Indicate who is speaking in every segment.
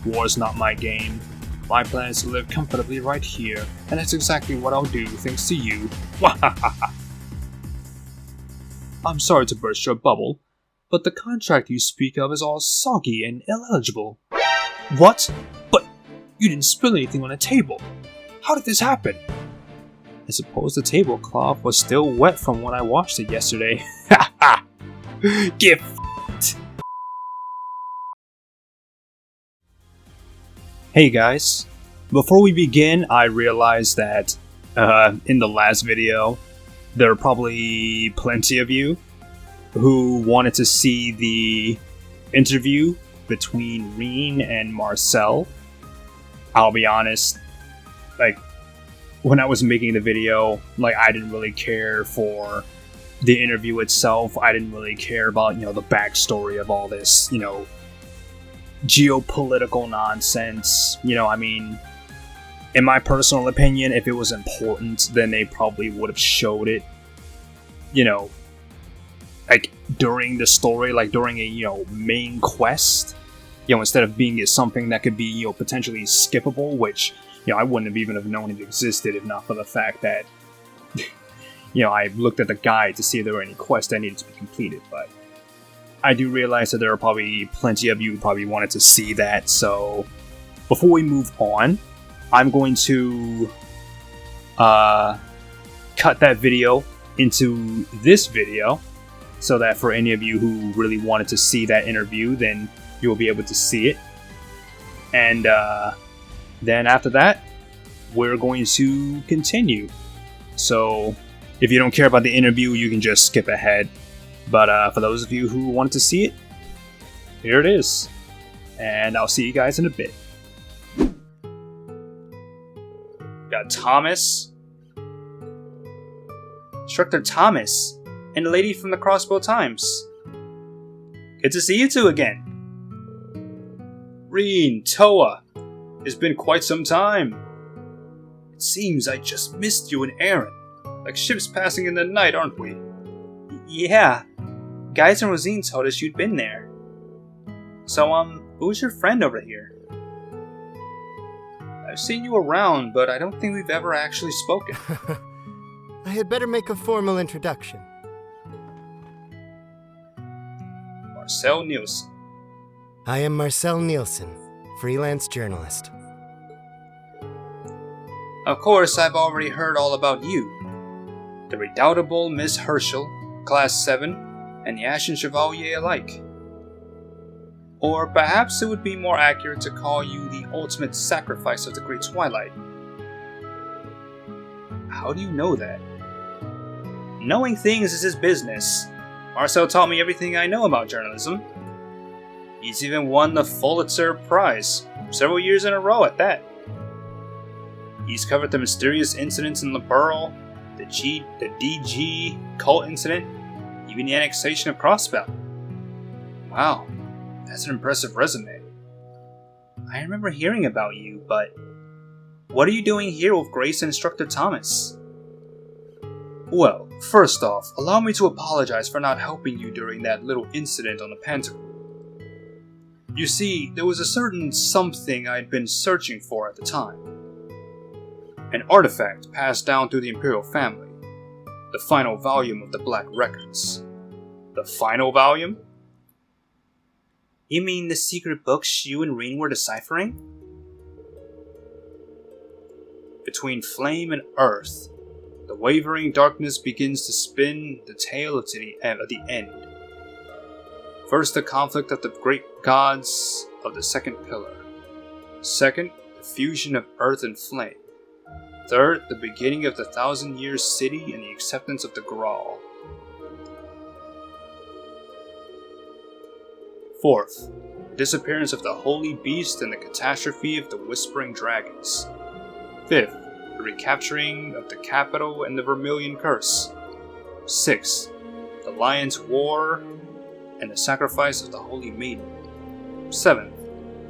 Speaker 1: War's not my game. My plan is to live comfortably right here, and that's exactly what I'll do thanks to you. I'm sorry to burst your bubble, but the contract you speak of is all soggy and illegible. What? But you didn't spill anything on the table. How did this happen? I suppose the tablecloth was still wet from when I washed it yesterday. Ha ha! Get f***ed! Hey guys, before we begin, I realized that in the last video, there are probably plenty of you who wanted to see the interview between Reen and Marcel. I'll be honest, when I was making the video, I didn't really care for the interview itself. I didn't really care about, the backstory of all this, geopolitical nonsense. In my personal opinion, if it was important, then they probably would have showed it, during the story, during a, main quest, instead of being something that could be, potentially skippable, which, I wouldn't have even have known it existed if not for the fact that, I looked at the guide to see if there were any quests that needed to be completed, but I do realize that there are probably plenty of you who probably wanted to see that, so before we move on, I'm going to cut that video into this video, so that for any of you who really wanted to see that interview, then you'll be able to see it. And then after that, we're going to continue. So if you don't care about the interview, you can just skip ahead. But for those of you who wanted to see it, here it is. And I'll see you guys in a bit. Got Thomas, Instructor Thomas, and the lady from the Crossbow Times. Good to see you two again. Reen, Toa, it's been quite some time. It seems I just missed you and Aaron. Like ships passing in the night, aren't we? Yeah. Guys and Rosine told us you'd been there. So, who's your friend over here? I've seen you around, but I don't think we've ever actually spoken.
Speaker 2: I had better make a formal introduction.
Speaker 1: Marcel Nielsen.
Speaker 2: I am Marcel Nielsen, freelance journalist.
Speaker 1: Of course, I've already heard all about you. The redoubtable Miss Herschel, Class 7, and the Ashen Chevalier alike. Or perhaps it would be more accurate to call you the ultimate sacrifice of the Great Twilight. How do you know that? Knowing things is his business. Marcel taught me everything I know about journalism. He's even won the Pulitzer Prize, several years in a row at that. He's covered the mysterious incidents in the Burl, the DG cult incident, even the annexation of Crossbell. Wow, that's an impressive resume. I remember hearing about you, but what are you doing here with Grace and Instructor Thomas? Well, first off, allow me to apologize for not helping you during that little incident on the Pentacle. You see, there was a certain something I'd been searching for at the time. An artifact passed down through the Imperial family. The final volume of the Black Records. The final volume? You mean the secret books you and Reen were deciphering? Between flame and earth, the wavering darkness begins to spin the tale of the end. First, the conflict of the great gods of the second pillar. Second, the fusion of earth and flame. Third, the beginning of the 1,000-year city and the acceptance of the Graal. Fourth, the disappearance of the Holy Beast and the catastrophe of the Whispering Dragons. Fifth, the recapturing of the capital and the Vermilion Curse. Sixth, the Lion's War and the sacrifice of the Holy Maiden. Seventh,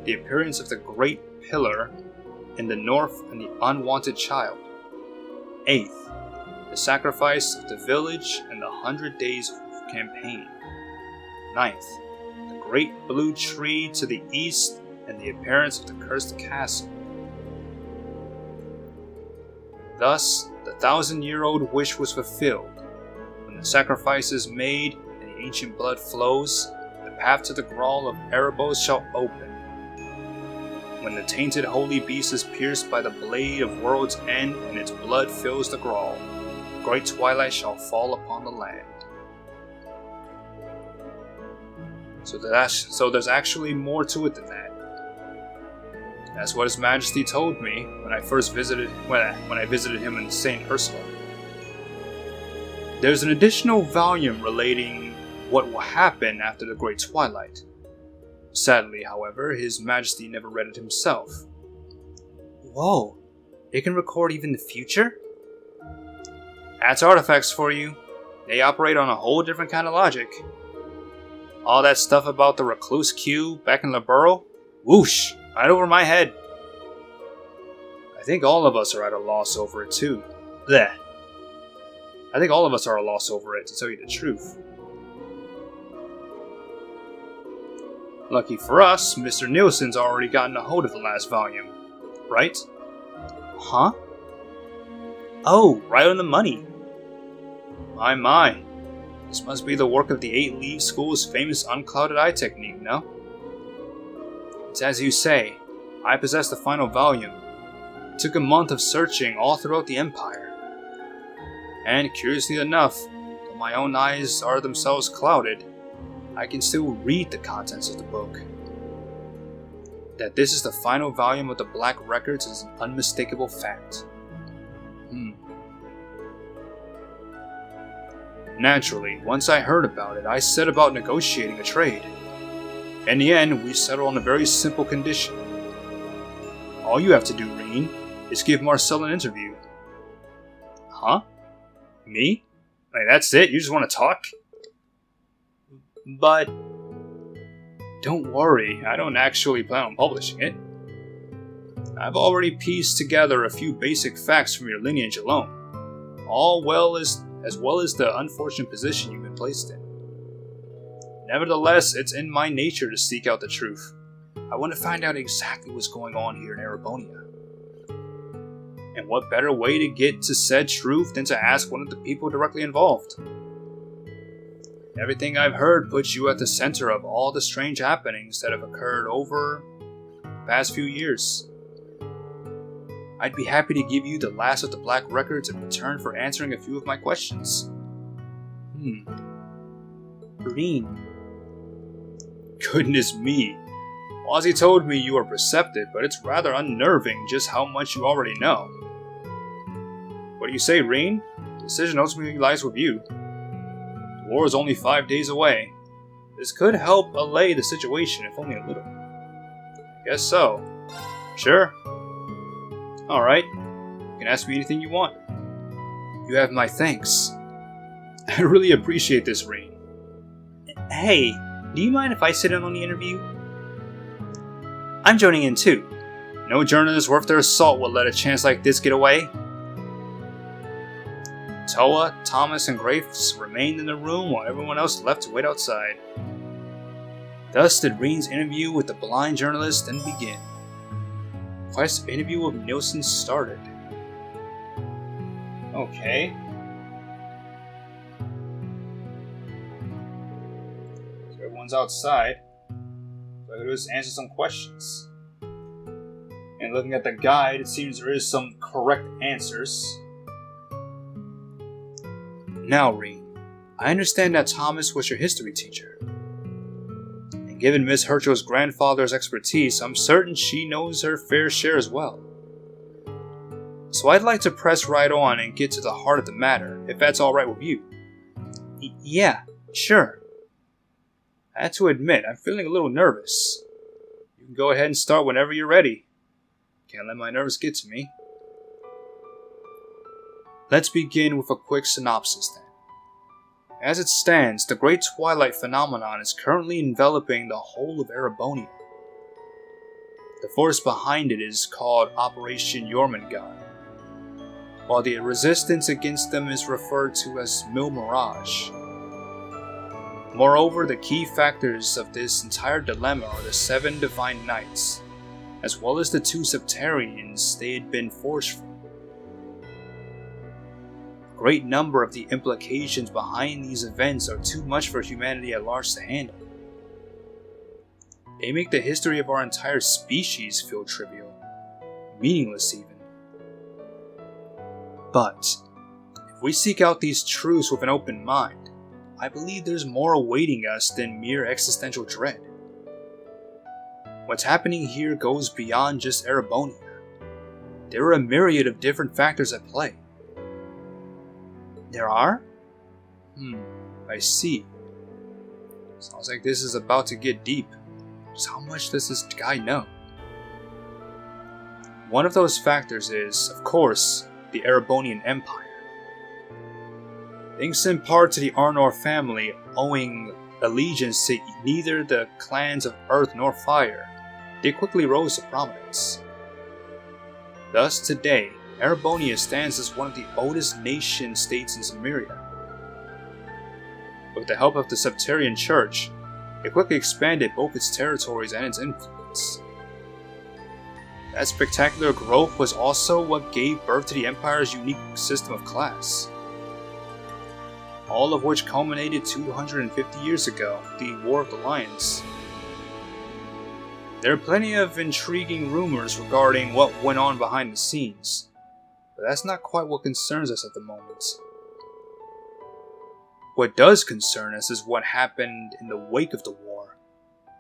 Speaker 1: the appearance of the Great Pillar in the north and the unwanted child. Eighth, the sacrifice of the village and the 100 Days campaign. Ninth, the great blue tree to the east and the appearance of the cursed castle. Thus, the 1,000-year-old wish was fulfilled. When the sacrifice is made and the ancient blood flows, the path to the Graal of Erebos shall open. When the tainted holy beast is pierced by the blade of World's End and its blood fills the Graal, great twilight shall fall upon the land. So there's actually more to it than that. That's what His Majesty told me when I visited him in St. Ursula. There's an additional volume relating what will happen after the Great Twilight. Sadly, however, His Majesty never read it himself. Whoa, it can record even the future? That's artifacts for you. They operate on a whole different kind of logic. All that stuff about the recluse cube back in Laburo? Whoosh! Right over my head. I think all of us are at a loss over it too. Blech. I think all of us are at a loss over it, to tell you the truth. Lucky for us, Mr. Nielsen's already gotten a hold of the last volume. Right? Huh? Oh, right on the money. My. This must be the work of the 8 League School's famous unclouded eye technique, no? It's as you say. I possess the final volume. It took a month of searching all throughout the Empire. And curiously enough, though my own eyes are themselves clouded, I can still read the contents of the book. That this is the final volume of the Black Records is an unmistakable fact. Naturally, once I heard about it, I set about negotiating a trade. In the end, we settled on a very simple condition. All you have to do, Reen, is give Marcel an interview. Huh? Me? Like, that's it? You just want to talk? But don't worry, I don't actually plan on publishing it. I've already pieced together a few basic facts from your lineage alone, as well as the unfortunate position you've been placed in. Nevertheless, it's in my nature to seek out the truth. I want to find out exactly what's going on here in Erebonia. And what better way to get to said truth than to ask one of the people directly involved? Everything I've heard puts you at the center of all the strange happenings that have occurred over the past few years. I'd be happy to give you the last of the Black Records in return for answering a few of my questions. Green. Goodness me. Ozzy told me you are perceptive, but it's rather unnerving just how much you already know. What do you say, Reen? The decision ultimately lies with you. The war is only 5 days away. This could help allay the situation, if only a little. Guess so. Sure. Alright. You can ask me anything you want. You have my thanks. I really appreciate this, Reen. Hey, do you mind if I sit in on the interview? I'm joining in too. No journalist worth their salt will let a chance like this get away. Toa, Thomas, and Graves remained in the room while everyone else left to wait outside. Thus did Reen's interview with the blind journalist then begin. Quest of interview with Nielsen started. Okay. So everyone's outside. So I gotta just answer some questions. And looking at the guide, it seems there is some correct answers. Now, Reen, I understand that Thomas was your history teacher. And given Miss Herschel's grandfather's expertise, I'm certain she knows her fair share as well. So I'd like to press right on and get to the heart of the matter, if that's alright with you. Yeah, sure. I had to admit, I'm feeling a little nervous. You can go ahead and start whenever you're ready. Can't let my nerves get to me. Let's begin with a quick synopsis then. As it stands, the Great Twilight phenomenon is currently enveloping the whole of Erebonia. The force behind it is called Operation Jormungand, while the resistance against them is referred to as Mil Mirage. Moreover, the key factors of this entire dilemma are the 7 divine knights, as well as the 2 septarians they had been forced from. A great number of the implications behind these events are too much for humanity at large to handle. They make the history of our entire species feel trivial, meaningless even. But, if we seek out these truths with an open mind, I believe there's more awaiting us than mere existential dread. What's happening here goes beyond just Erebonia. There are a myriad of different factors at play. There are? I see. Sounds like this is about to get deep. Just how much does this guy know? One of those factors is, of course, the Erebonian Empire. Thanks in part to the Arnor family owing allegiance to neither the clans of Earth nor Fire, they quickly rose to prominence. Thus, today, Erebonia stands as one of the oldest nation-states in Cimmeria. With the help of the Septarian Church, it quickly expanded both its territories and its influence. That spectacular growth was also what gave birth to the Empire's unique system of class. All of which culminated 250 years ago, the War of the Lions. There are plenty of intriguing rumors regarding what went on behind the scenes, but that's not quite what concerns us at the moment. What does concern us is what happened in the wake of the war,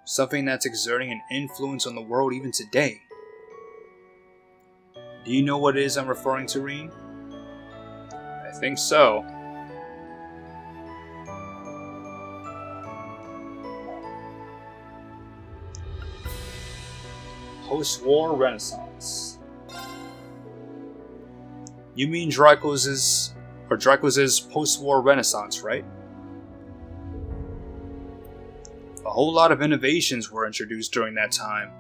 Speaker 1: something that's exerting an influence on the world even today. Do you know what it is I'm referring to, Reen? I think so. Post-war Renaissance. You mean Dracos' post-war Renaissance, right? A whole lot of innovations were introduced during that time.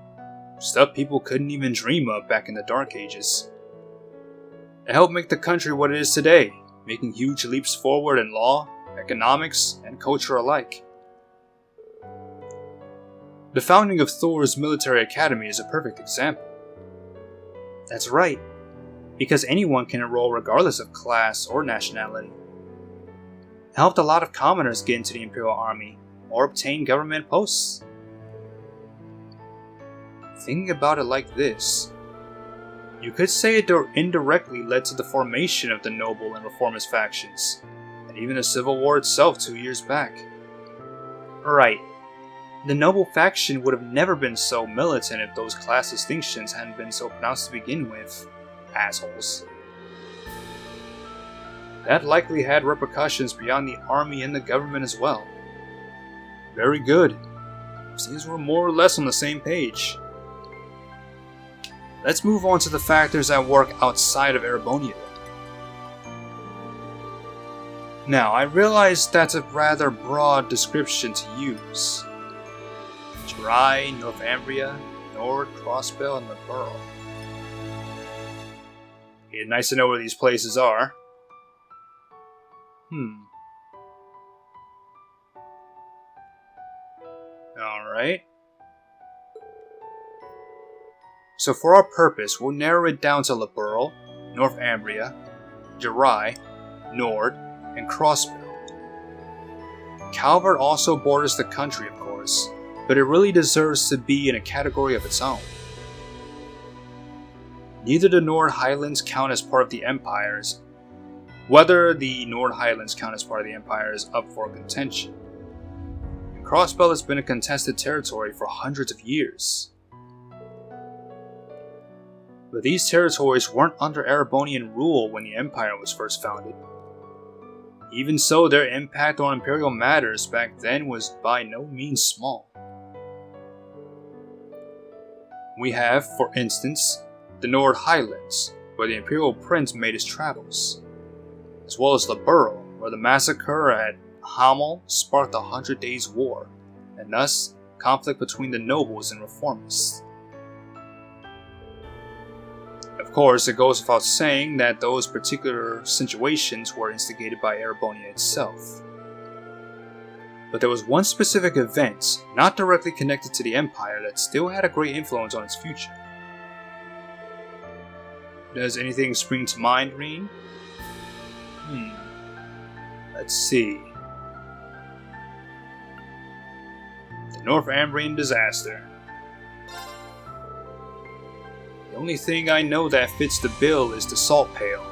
Speaker 1: Stuff people couldn't even dream of back in the Dark Ages. It helped make the country what it is today, making huge leaps forward in law, economics, and culture alike. The founding of Thor's military academy is a perfect example. That's right, because anyone can enroll regardless of class or nationality. It helped a lot of commoners get into the Imperial Army or obtain government posts. Thinking about it like this, you could say it indirectly led to the formation of the noble and reformist factions, and even the Civil War itself 2 years back. Right. The noble faction would have never been so militant if those class distinctions hadn't been so pronounced to begin with. Assholes. That likely had repercussions beyond the army and the government as well. Very good. Seems we're more or less on the same page. Let's move on to the factors at work outside of Erebonia. Now, I realize that's a rather broad description to use. Dry, Northumbria, Nord, Crossbell, and the Borough. It's nice to know where these places are. Alright. So for our purpose, we'll narrow it down to Laburl, Northumbria, Jerai, Nord, and Crossbell. Calvert also borders the country, of course, but it really deserves to be in a category of its own. Neither the Nord Highlands count as part of the Empires. Whether the Nord Highlands count as part of the Empire is up for contention. And Crossbell has been a contested territory for hundreds of years. But these territories weren't under Erebonian rule when the Empire was first founded. Even so, their impact on imperial matters back then was by no means small. We have, for instance, the Nord Highlands, where the Imperial Prince made his travels, as well as Laburl, where the massacre at Hamel sparked the 100 Days' War, and thus conflict between the nobles and reformists. Of course, it goes without saying that those particular situations were instigated by Erebonia itself. But there was one specific event, not directly connected to the Empire, that still had a great influence on its future. Does anything spring to mind, Reen? Let's see. The Northambrian disaster. The only thing I know that fits the bill is the salt pail,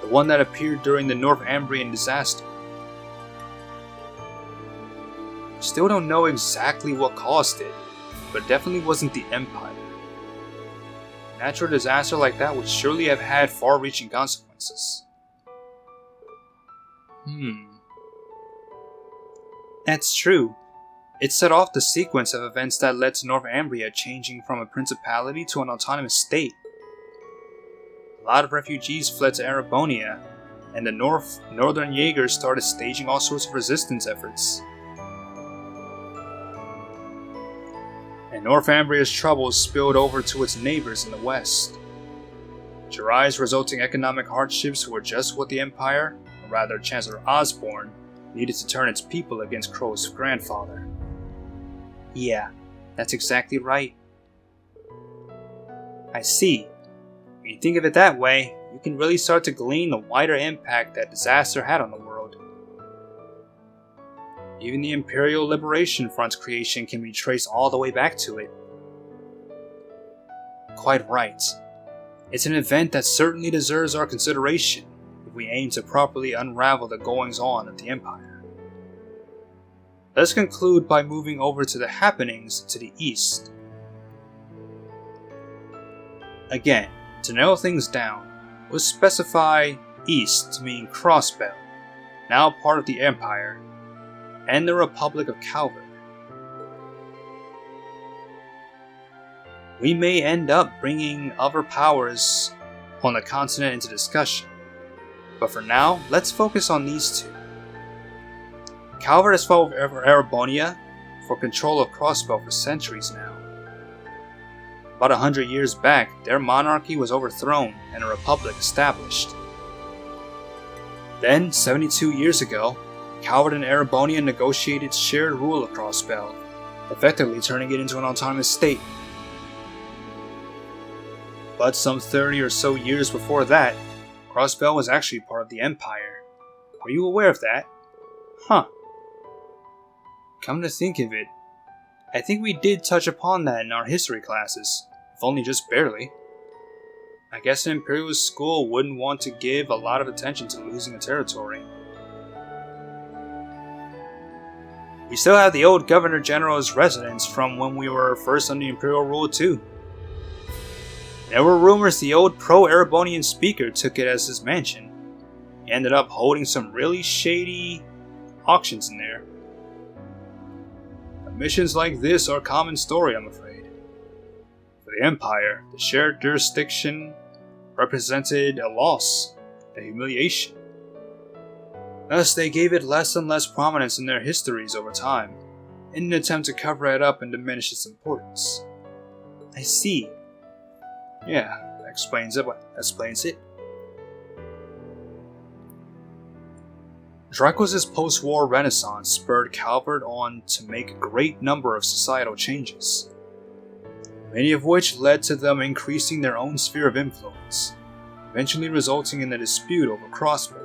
Speaker 1: the one that appeared during the Northambrian disaster. Still don't know exactly what caused it, but it definitely wasn't the Empire. A natural disaster like that would surely have had far-reaching consequences. That's true. It set off the sequence of events that led to Northumbria changing from a principality to an autonomous state. A lot of refugees fled to Erebonia, and the northern Jaegers started staging all sorts of resistance efforts. And Northumbria's troubles spilled over to its neighbors in the west. Jiraiya's resulting economic hardships were just what the Empire, or rather Chancellor Osborne, needed to turn its people against Crow's grandfather. Yeah, that's exactly right. I see. When you think of it that way, you can really start to glean the wider impact that disaster had on the world. Even the Imperial Liberation Front's creation can be traced all the way back to it. Quite right. It's an event that certainly deserves our consideration if we aim to properly unravel the goings-on of the Empire. Let's conclude by moving over to the happenings to the east. Again, to narrow things down, we'll specify east to mean Crossbell, now part of the Empire, and the Republic of Calvert. We may end up bringing other powers on the continent into discussion, but for now, let's focus on these two. Calvert has fought over Erebonia for control of Crossbell for centuries now. About 100 years back, their monarchy was overthrown and a republic established. Then, 72 years ago, Calvert and Erebonia negotiated shared rule of Crossbell, effectively turning it into an autonomous state. But some 30 or so years before that, Crossbell was actually part of the Empire. Were you aware of that? Huh. Come to think of it, I think we did touch upon that in our history classes, if only just barely. I guess an Imperialist school wouldn't want to give a lot of attention to losing a territory. We still have the old Governor General's residence from when we were first under Imperial rule too. There were rumors the old pro-Erebonian speaker took it as his mansion. He ended up holding some really shady auctions in there. Missions like this are a common story, I'm afraid. For the Empire, the shared jurisdiction represented a loss, a humiliation. Thus, they gave it less and less prominence in their histories over time, in an attempt to cover it up and diminish its importance. I see. Yeah, that explains it. Dracos' post-war renaissance spurred Calvert on to make a great number of societal changes, many of which led to them increasing their own sphere of influence, eventually resulting in a dispute over Crossbell.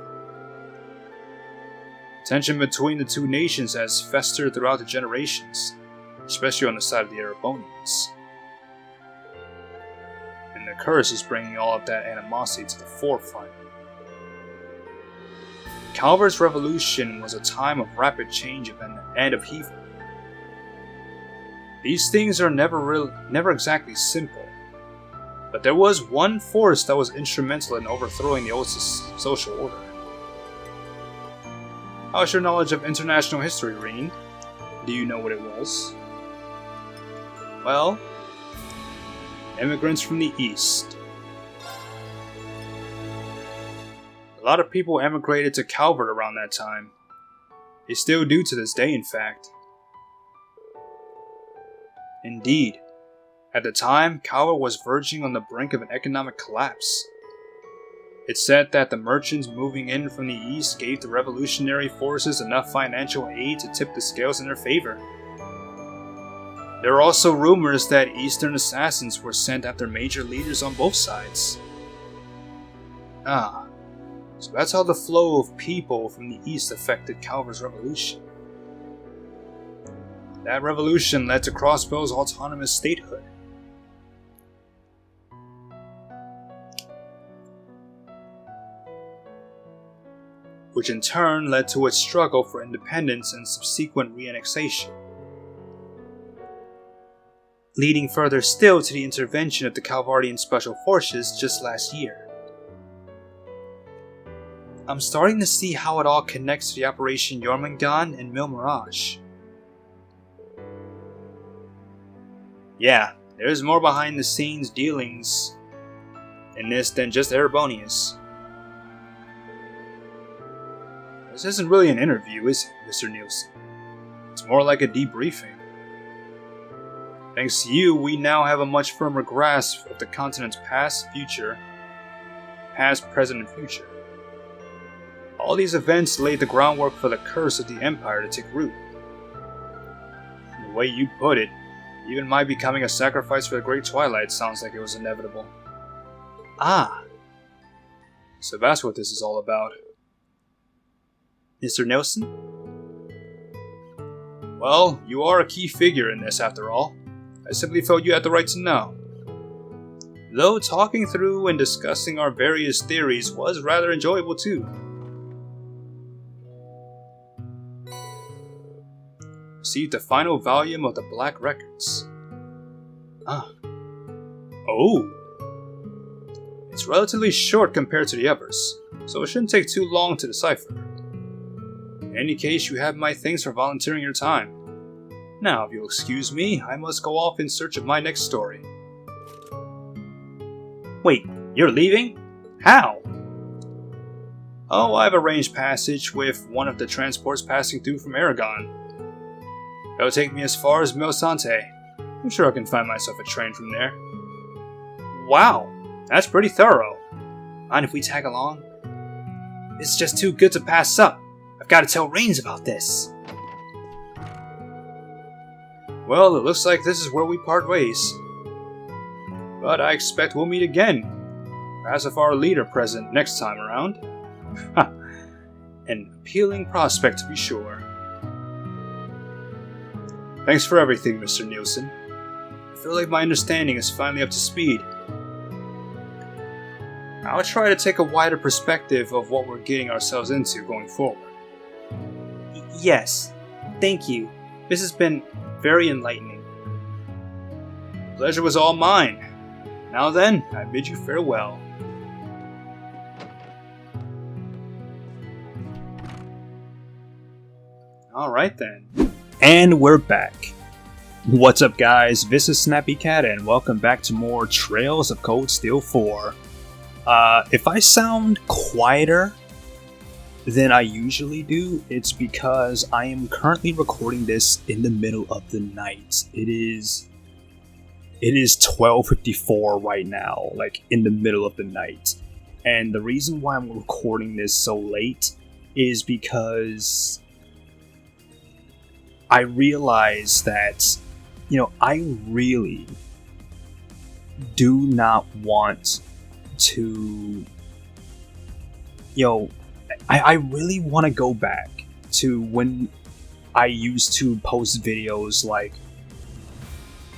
Speaker 1: Tension between the two nations has festered throughout the generations, especially on the side of the Erebonians. And the curse is bringing all of that animosity to the forefront. Calvert's revolution was a time of rapid change and upheaval. These things are never exactly simple, but there was one force that was instrumental in overthrowing the old social order. How's your knowledge of international history, Reen? Do you know what it was? Well, immigrants from the East. A lot of people emigrated to Calvert around that time. They still do to this day, in fact. Indeed, at the time, Calvert was verging on the brink of an economic collapse. It's said that the merchants moving in from the east gave the revolutionary forces enough financial aid to tip the scales in their favor. There are also rumors that Eastern assassins were sent after major leaders on both sides. So that's how the flow of people from the east affected Calver's revolution. That revolution led to Crossbow's autonomous statehood. Which in turn led to its struggle for independence and subsequent re-annexation. Leading further still to the intervention of the Calvardian Special Forces just last year. I'm starting to see how it all connects to the Operation Jormungand and Mil Mirage. Yeah, there's more behind the scenes dealings in this than just Erebonius. This isn't really an interview, is it, Mr. Nielsen? It's more like a debriefing. Thanks to you, we now have a much firmer grasp of the continent's past, present, and future. All these events laid the groundwork for the curse of the Empire to take root. The way you put it, even my becoming a sacrifice for the Great Twilight sounds like it was inevitable. So that's what this is all about. Mr. Nielsen? Well, you are a key figure in this after all. I simply felt you had the right to know. Though talking through and discussing our various theories was rather enjoyable too. Received the final volume of the Black Records. Oh. It's relatively short compared to the others, so it shouldn't take too long to decipher. In any case, you have my thanks for volunteering your time. Now, if you'll excuse me, I must go off in search of my next story. Wait, you're leaving? How? Oh, I've arranged passage with one of the transports passing through from Aragon. It'll take me as far as Milsante. I'm sure I can find myself a train from there. Wow, that's pretty thorough. Mind if we tag along? It's just too good to pass up. I've got to tell Rains about this. Well, it looks like this is where we part ways. But I expect we'll meet again. Perhaps with our leader present next time around. An appealing prospect to be sure. Thanks for everything, Mr. Nielsen. I feel like my understanding is finally up to speed. I'll try to take a wider perspective of what we're getting ourselves into going forward. Yes, thank you. This has been very enlightening. The pleasure was all mine. Now then, I bid you farewell. Alright then. And we're back. What's up guys, this is Snappy Cat and welcome back to more Trails of Cold Steel 4. If I sound quieter than I usually do, it's because I am currently recording this in the middle of the night. It is 12:54 right now, like in the middle of the night. And the reason why I'm recording this so late is because I realize that, I really do not want to, I really want to go back to when I used to post videos like,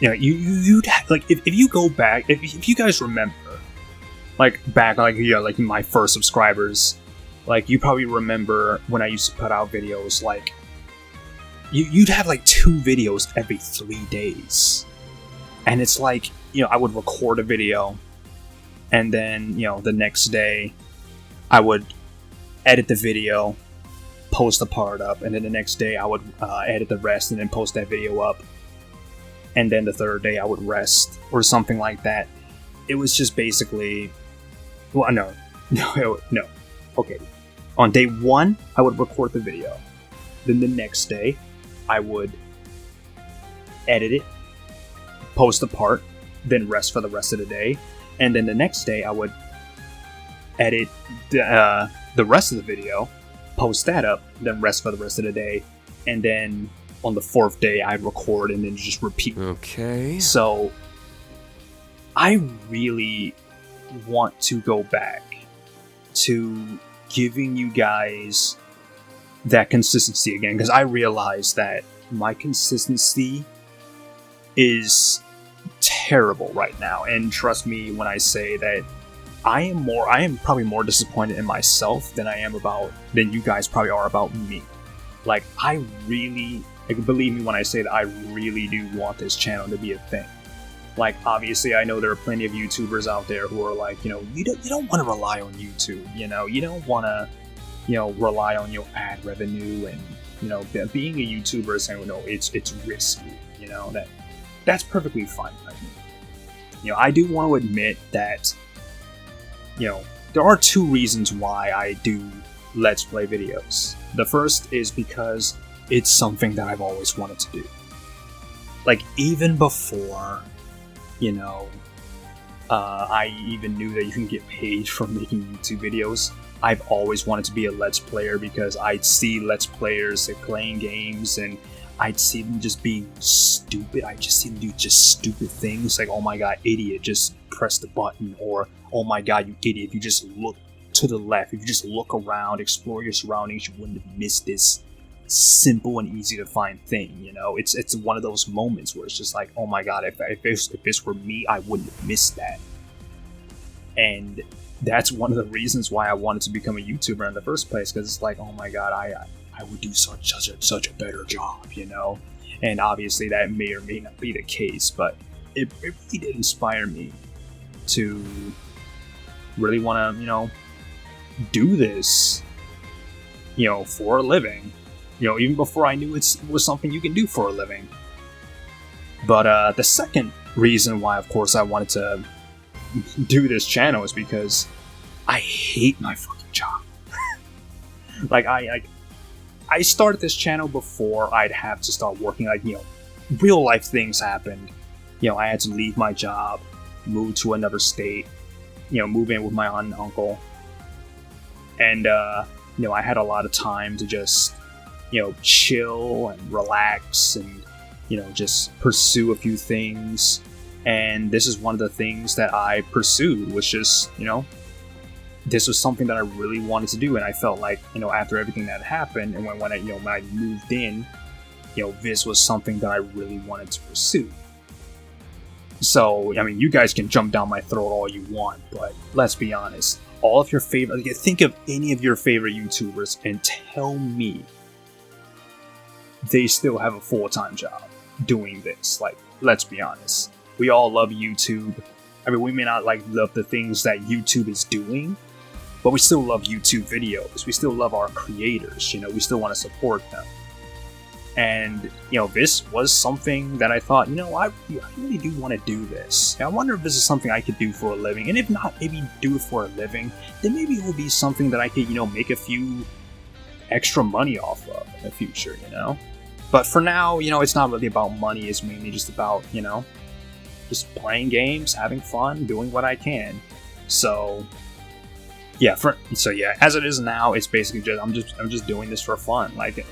Speaker 1: you'd like, if you go back, if you guys remember, like back, like my first subscribers, like you probably remember when I used to put out videos like, you'd have like 2 videos every 3 days. And it's like, I would record a video and then, the next day I would edit the video, post a part up, and then the next day I would edit the rest and then post that video up. And then the third day I would rest or something like that. It was just basically, well, no. Okay. On day 1, I would record the video. Then the next day, I would edit it, post a part, then rest for the rest of the day. And then the next day, I would edit the rest of the video, post that up, then rest for the rest of the day, and then on the fourth day I'd record and then just repeat.
Speaker 2: Okay.
Speaker 1: So I really want to go back to giving you guys that consistency again, because I realize that my consistency is terrible right now. And trust me when I say that I am probably more disappointed in myself than you guys probably are about me. Like, believe me when I say that I really do want this channel to be a thing. Like, obviously, I know there are plenty of YouTubers out there who are like, you don't want to rely on YouTube, you don't want to, rely on your ad revenue, and, being a YouTuber is saying, no, it's risky, that's perfectly fine by me. I do want to admit that, there are two reasons why I do Let's Play videos. The first is because it's something that I've always wanted to do. Like, even before, I even knew that you can get paid for making YouTube videos, I've always wanted to be a Let's Player, because I'd see Let's Players playing games and I'd see them just being stupid. I'd just see them do just stupid things like, oh my god, idiot, just press the button, or oh my god, you idiot, if you just look to the left, if you just look around, explore your surroundings, you wouldn't have missed this simple and easy to find thing. It's one of those moments where it's just like, oh my god, if this were me, I wouldn't have missed that. And that's one of the reasons why I wanted to become a YouTuber in the first place, because it's like, oh my god, I would do such a better job, And obviously that may or may not be the case, but it really did inspire me to really want to, do this, for a living. Even before I knew it was something you can do for a living. But the second reason why, of course, I wanted to do this channel is because I hate my fucking job. Like, I started this channel before I'd have to start working. Like, real life things happened. I had to leave my job, move to another state, move in with my aunt and uncle. And, I had a lot of time to just, chill and relax and, just pursue a few things. And this is one of the things that I pursued, was just, this was something that I really wanted to do. And I felt like, after everything that happened, and when I moved in, this was something that I really wanted to pursue. So, you guys can jump down my throat all you want, but let's be honest. All of your favorite, think of any of your favorite YouTubers and tell me they still have a full-time job doing this. Like, let's be honest. We all love YouTube. We may not love the things that YouTube is doing, but we still love YouTube videos. We still love our creators. We still want to support them. And, this was something that I thought, I really do want to do this. I wonder if this is something I could do for a living. And if not, maybe do it for a living, then maybe it will be something that I could, make a few extra money off of in the future, But for now, it's not really about money. It's mainly just about, just playing games, having fun, doing what I can. So, as it is now, it's basically just I'm just doing this for fun. Like,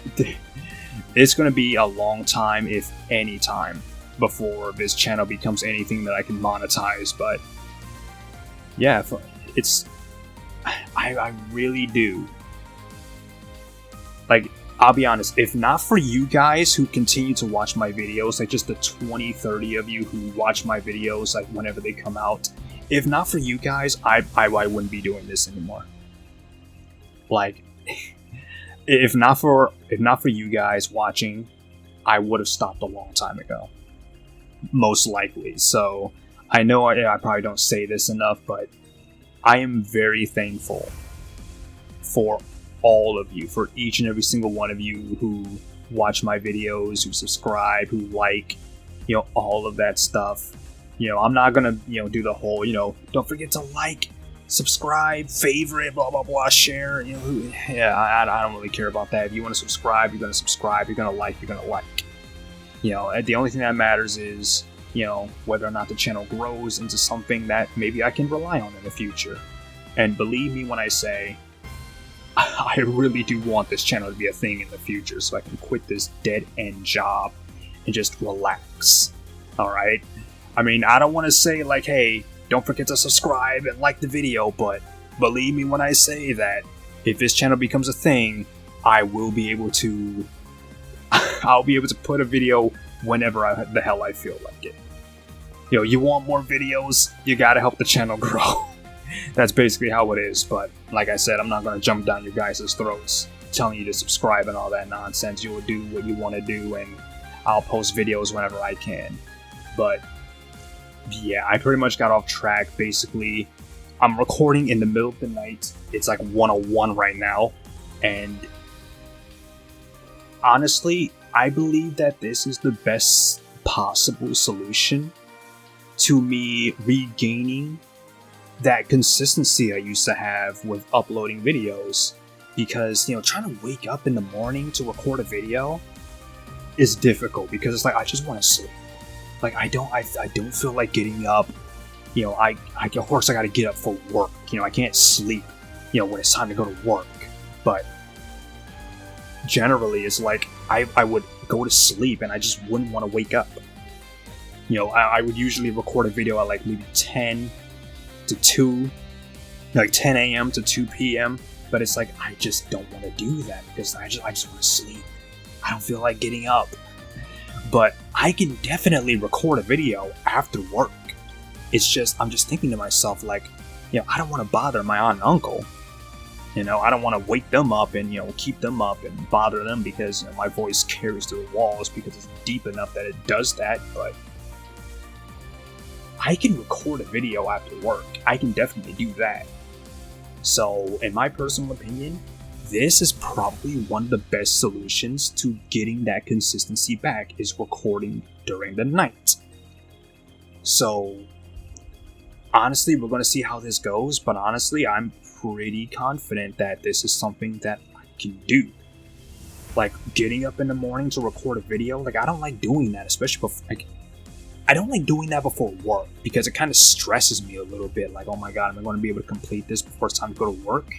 Speaker 1: it's going to be a long time, if any time, before this channel becomes anything that I can monetize. But yeah, I really do. Like, I'll be honest, if not for you guys who continue to watch my videos, like just the 20, 30 of you who watch my videos like whenever they come out, if not for you guys, I wouldn't be doing this anymore. Like, if not for you guys watching, I would have stopped a long time ago. Most likely. So, I know I probably don't say this enough, but I am very thankful for all of you, for each and every single one of you who watch my videos, who subscribe, who like, all of that stuff. I'm not gonna, do the whole, don't forget to like, subscribe, favorite, blah blah blah, share. I don't really care about that. If you want to subscribe, you're gonna subscribe. You're gonna like, you're gonna like. The only thing that matters is, whether or not the channel grows into something that maybe I can rely on in the future. And believe me when I say, I really do want this channel to be a thing in the future so I can quit this dead-end job and just relax. Alright? I mean, I don't want to say like, hey, don't forget to subscribe and like the video, but believe me when I say that if this channel becomes a thing, I will be able to I'll be able to put a video whenever the hell I feel like it. You want more videos, you gotta help the channel grow. That's basically how it is, but like I said, I'm not gonna jump down your guys' throats telling you to subscribe and all that nonsense. You will do what you want to do, and I'll post videos whenever I can. But yeah, I pretty much got off track. Basically, I'm recording in the middle of the night. It's like 1:01 right now, and honestly, I believe that this is the best possible solution to me regaining that consistency I used to have with uploading videos. Because, trying to wake up in the morning to record a video is difficult because it's like, I just want to sleep. Like, I don't feel like getting up. Of course I gotta get up for work. I can't sleep, when it's time to go to work. But generally, it's like, I would go to sleep and I just wouldn't want to wake up. I would usually record a video at like maybe 10 to 2, like 10 a.m. to 2 p.m. But it's like, I just don't want to do that because I just want to sleep. I don't feel like getting up. But I can definitely record a video after work. It's just, I'm just thinking to myself like, I don't want to bother my aunt and uncle. I don't want to wake them up and, keep them up and bother them because my voice carries through the walls because it's deep enough that it does that. But I can record a video after work. I can definitely do that. So, in my personal opinion, this is probably one of the best solutions to getting that consistency back, is recording during the night. So, honestly, we're going to see how this goes, but honestly, I'm pretty confident that this is something that I can do. Like, getting up in the morning to record a video, like, I don't like doing that, especially before, I don't like doing that before work, because it kind of stresses me a little bit, like, oh my god, am I going to be able to complete this before it's time to go to work?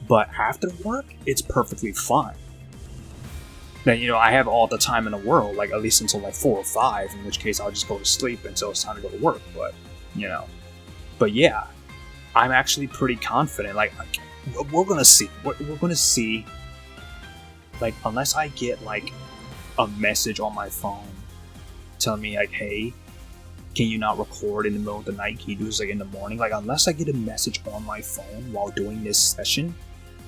Speaker 1: But after work, it's perfectly fine. Then, I have all the time in the world, like, at least until like 4 or 5, in which case I'll just go to sleep until it's time to go to work, but, But yeah, I'm actually pretty confident, like, we're gonna see. We're gonna see, like, unless I get, like, a message on my phone telling me, like, hey, can you not record in the middle of the night? Can you do this, like, in the morning? Like, unless I get a message on my phone while doing this session,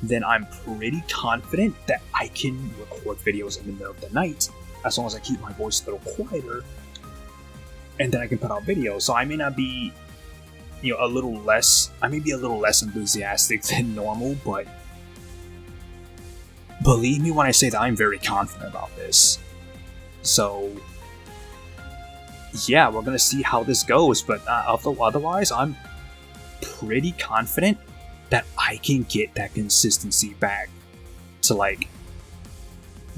Speaker 1: then I'm pretty confident that I can record videos in the middle of the night, as long as I keep my voice a little quieter, and then I can put out videos. So I may not be, I may be a little less enthusiastic than normal, but believe me when I say that I'm very confident about this. So yeah, we're gonna see how this goes, but otherwise, I'm pretty confident that I can get that consistency back to like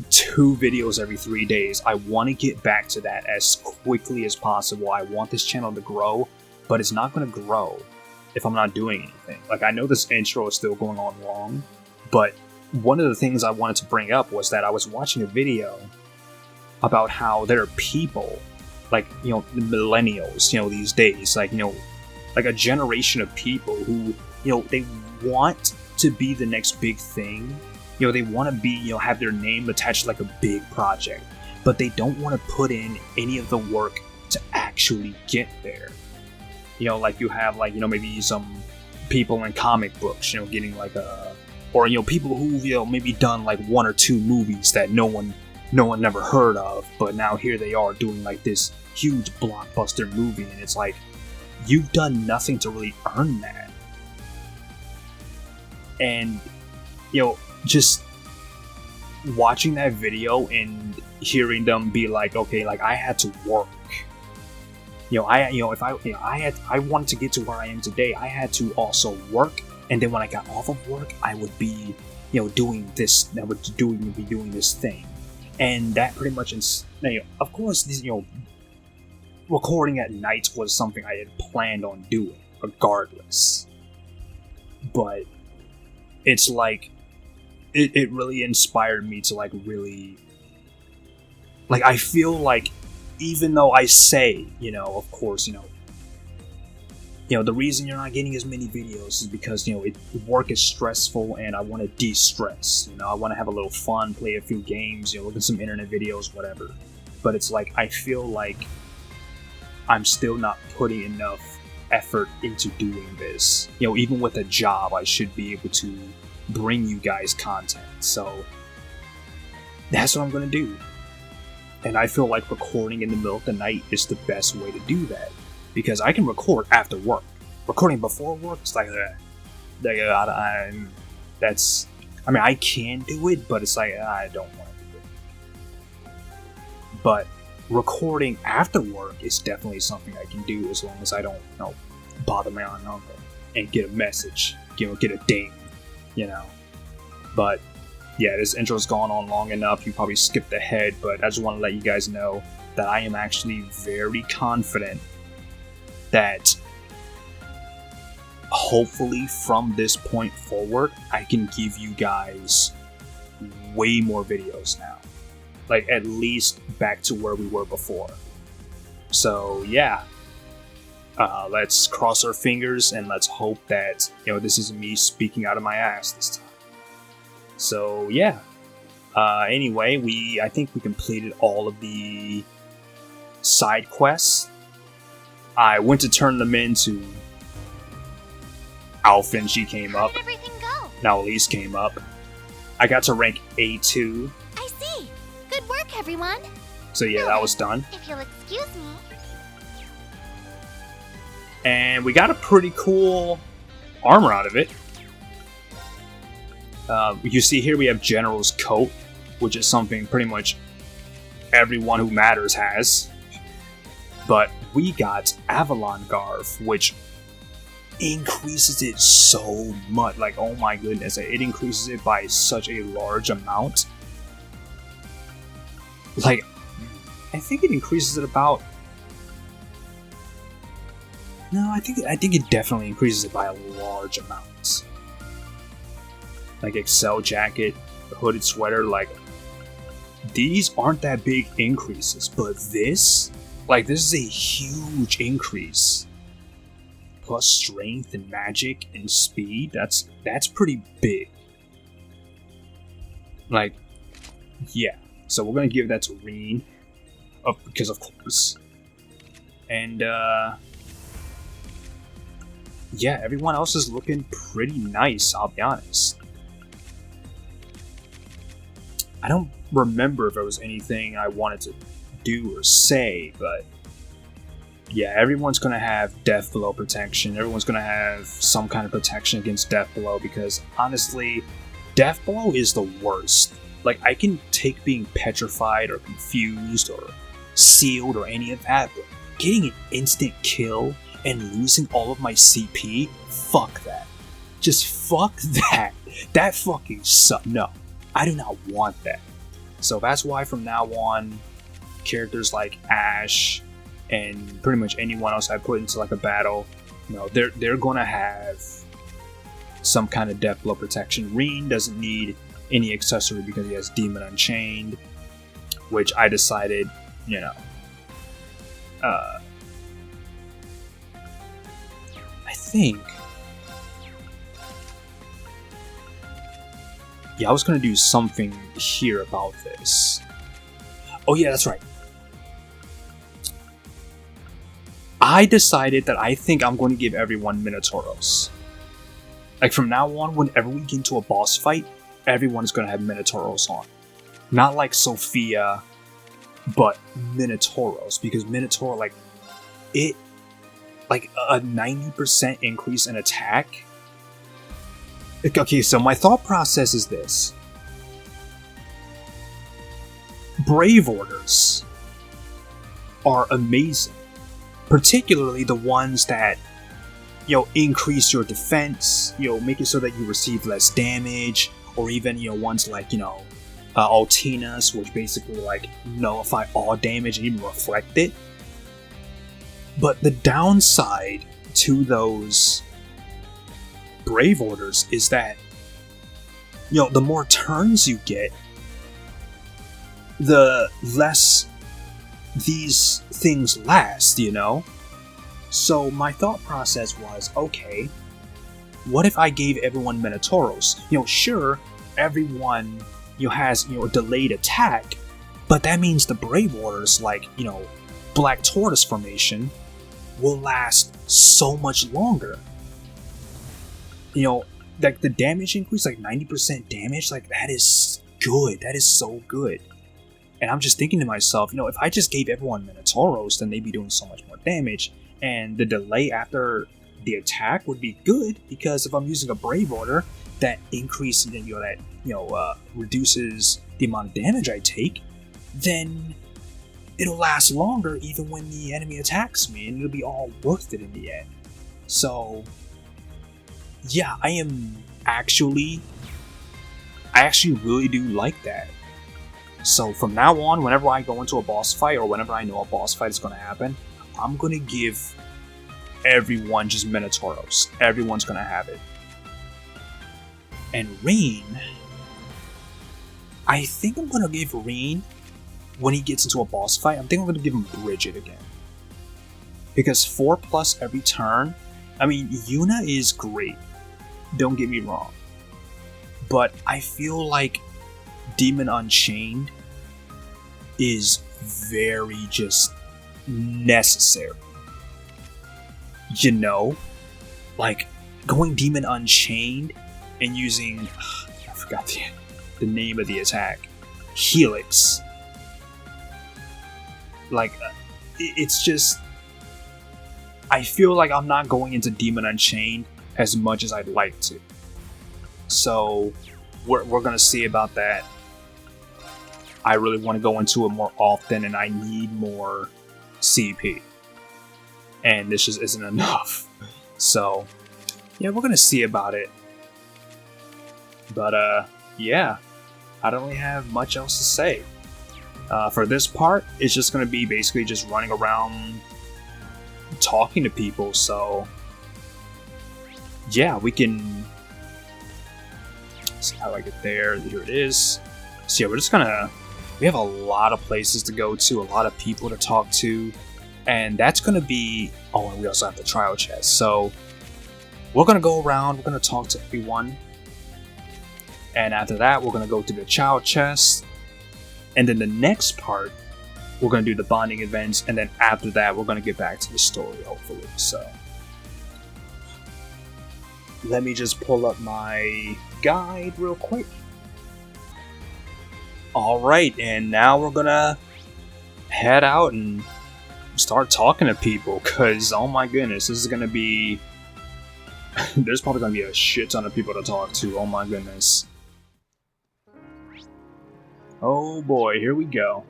Speaker 1: 2 videos every 3 days. I want to get back to that as quickly as possible. I want this channel to grow, but it's not going to grow if I'm not doing anything. Like, I know this intro is still going on long, but one of the things I wanted to bring up was that I was watching a video about how there are people, like, the millennials, these days, like a generation of people who, they want to be the next big thing. They want to be, have their name attached to like a big project, but they don't want to put in any of the work to actually get there. Like you have, like, maybe some people in comic books, getting like or people who, maybe done like 1 or 2 movies that no one never heard of, but now here they are doing like this huge blockbuster movie, and it's like, you've done nothing to really earn that. And just watching that video and hearing them be like, okay, like, I had to work. I wanted to get to where I am today. I had to also work, and then when I got off of work, I would be, doing this. I would be doing this thing, and that pretty much of course, these, recording at night was something I had planned on doing. regardless. But it's like, it really inspired me to like really, like, I feel like even though I say, of course, the reason you're not getting as many videos is because, work is stressful and I want to de-stress. I want to have a little fun, play a few games, look at some internet videos, whatever. But it's like, I feel like I'm still not putting enough effort into doing this. Even with a job, I should be able to bring you guys content. So that's what I'm going to do. And I feel like recording in the middle of the night is the best way to do that. Because I can record after work. Recording before work, it's like, I can do it, but it's like, I don't want to do it. But recording after work is definitely something I can do as long as I don't, bother my own number and get a message, get a ding, But yeah, this intro's gone on long enough. You probably skipped ahead, but I just want to let you guys know that I am actually very confident that hopefully from this point forward, I can give you guys way more videos now. Like, at least back to where we were before. So, yeah. Let's cross our fingers and let's hope that, this isn't me speaking out of my ass this time. So, yeah. Anyway, I think we completed all of the side quests. I went to turn them into Alpha and she came up.
Speaker 3: How did everything go?
Speaker 1: Now Elise came up. I got to rank A2.
Speaker 3: I see. Good work, everyone.
Speaker 1: So yeah, that was done.
Speaker 3: If you'll excuse me.
Speaker 1: And we got a pretty cool armor out of it. You see here we have General's Coat, which is something pretty much everyone who matters has. But we got Avalon Garb, which increases it so much. Like, oh my goodness, it increases it by such a large amount. Like, I think it increases it about... No, I think it definitely increases it by a large amount. Like, Excel Jacket, Hooded Sweater, like... These aren't that big increases, but this... Like, this is a huge increase. Plus strength and magic and speed. That's pretty big. Like, yeah. So we're gonna give that to Reen. Because of course. And, yeah, everyone else is looking pretty nice, I'll be honest. I don't remember if there was anything I wanted to do or say, but yeah, everyone's gonna have death blow protection. Everyone's gonna have some kind of protection against death blow because honestly, death blow is the worst. Like, I can take being petrified or confused or sealed or any of that, but getting an instant kill and losing all of my CP, fuck that. Just fuck that. That fucking sucks. No, I do not want that. So that's why from now on, characters like Ash and pretty much anyone else I put into like a battle, they're gonna have some kind of death blow protection. Reen doesn't need any accessory because he has Demon Unchained, which I decided, I think, yeah, I was gonna do something here about this. Oh yeah, that's right. I decided that I think I'm going to give everyone Minotauros. Like, from now on, whenever we get into a boss fight, everyone's going to have Minotauros on. Not like Sophia, but Minotauros. Because Minotaur, like a 90% increase in attack. Okay, so my thought process is this. Brave Orders are amazing. Particularly the ones that, increase your defense, make it so that you receive less damage, or even, ones like, Altinas, which basically, like, nullify all damage and even reflect it. But the downside to those Brave Orders is that, the more turns you get, the less these things last, So my thought process was, okay, what if I gave everyone Minotauros? Sure, everyone, has, a delayed attack, but that means the Brave Orders, like, Black Tortoise formation, will last so much longer. Like the damage increase, like 90% damage, like that is good. That is so good. And I'm just thinking to myself, if I just gave everyone Minotauros, then they'd be doing so much more damage. And the delay after the attack would be good, because if I'm using a Brave Order, that increases, reduces the amount of damage I take, then it'll last longer even when the enemy attacks me, and it'll be all worth it in the end. So, yeah, I actually really do like that. So from now on, whenever I go into a boss fight, or whenever I know a boss fight is going to happen, I'm going to give everyone just Minotauros. Everyone's going to have it. And Rain, I think I'm going to give Rain, when he gets into a boss fight, I think I'm going to give him Bridget again. Because 4+ every turn, I mean, Yuna is great. Don't get me wrong. But I feel like Demon Unchained is very just necessary. Like going Demon Unchained and using, I forgot the name of the attack, Helix. Like, it's just, I feel like I'm not going into Demon Unchained as much as I'd like to. So we're going to see about that. I really want to go into it more often, and I need more CP. And this just isn't enough. So, yeah, we're going to see about it. But, yeah, I don't really have much else to say. For this part, it's just going to be basically just running around talking to people. So, yeah, we can see how I get there. Here it is. So, yeah, we're just going to... We have a lot of places to go to, a lot of people to talk to, and that's going to be... Oh, and we also have the trial chest. So, we're going to go around, we're going to talk to everyone, and after that, we're going to go to the child chest, and then the next part, we're going to do the bonding events, and then after that, we're going to get back to the story, hopefully. So, let me just pull up my guide real quick. Alright, and now we're gonna head out and start talking to people, because, oh my goodness, this is gonna be... There's probably gonna be a shit ton of people to talk to, oh my goodness. Oh boy, here we go.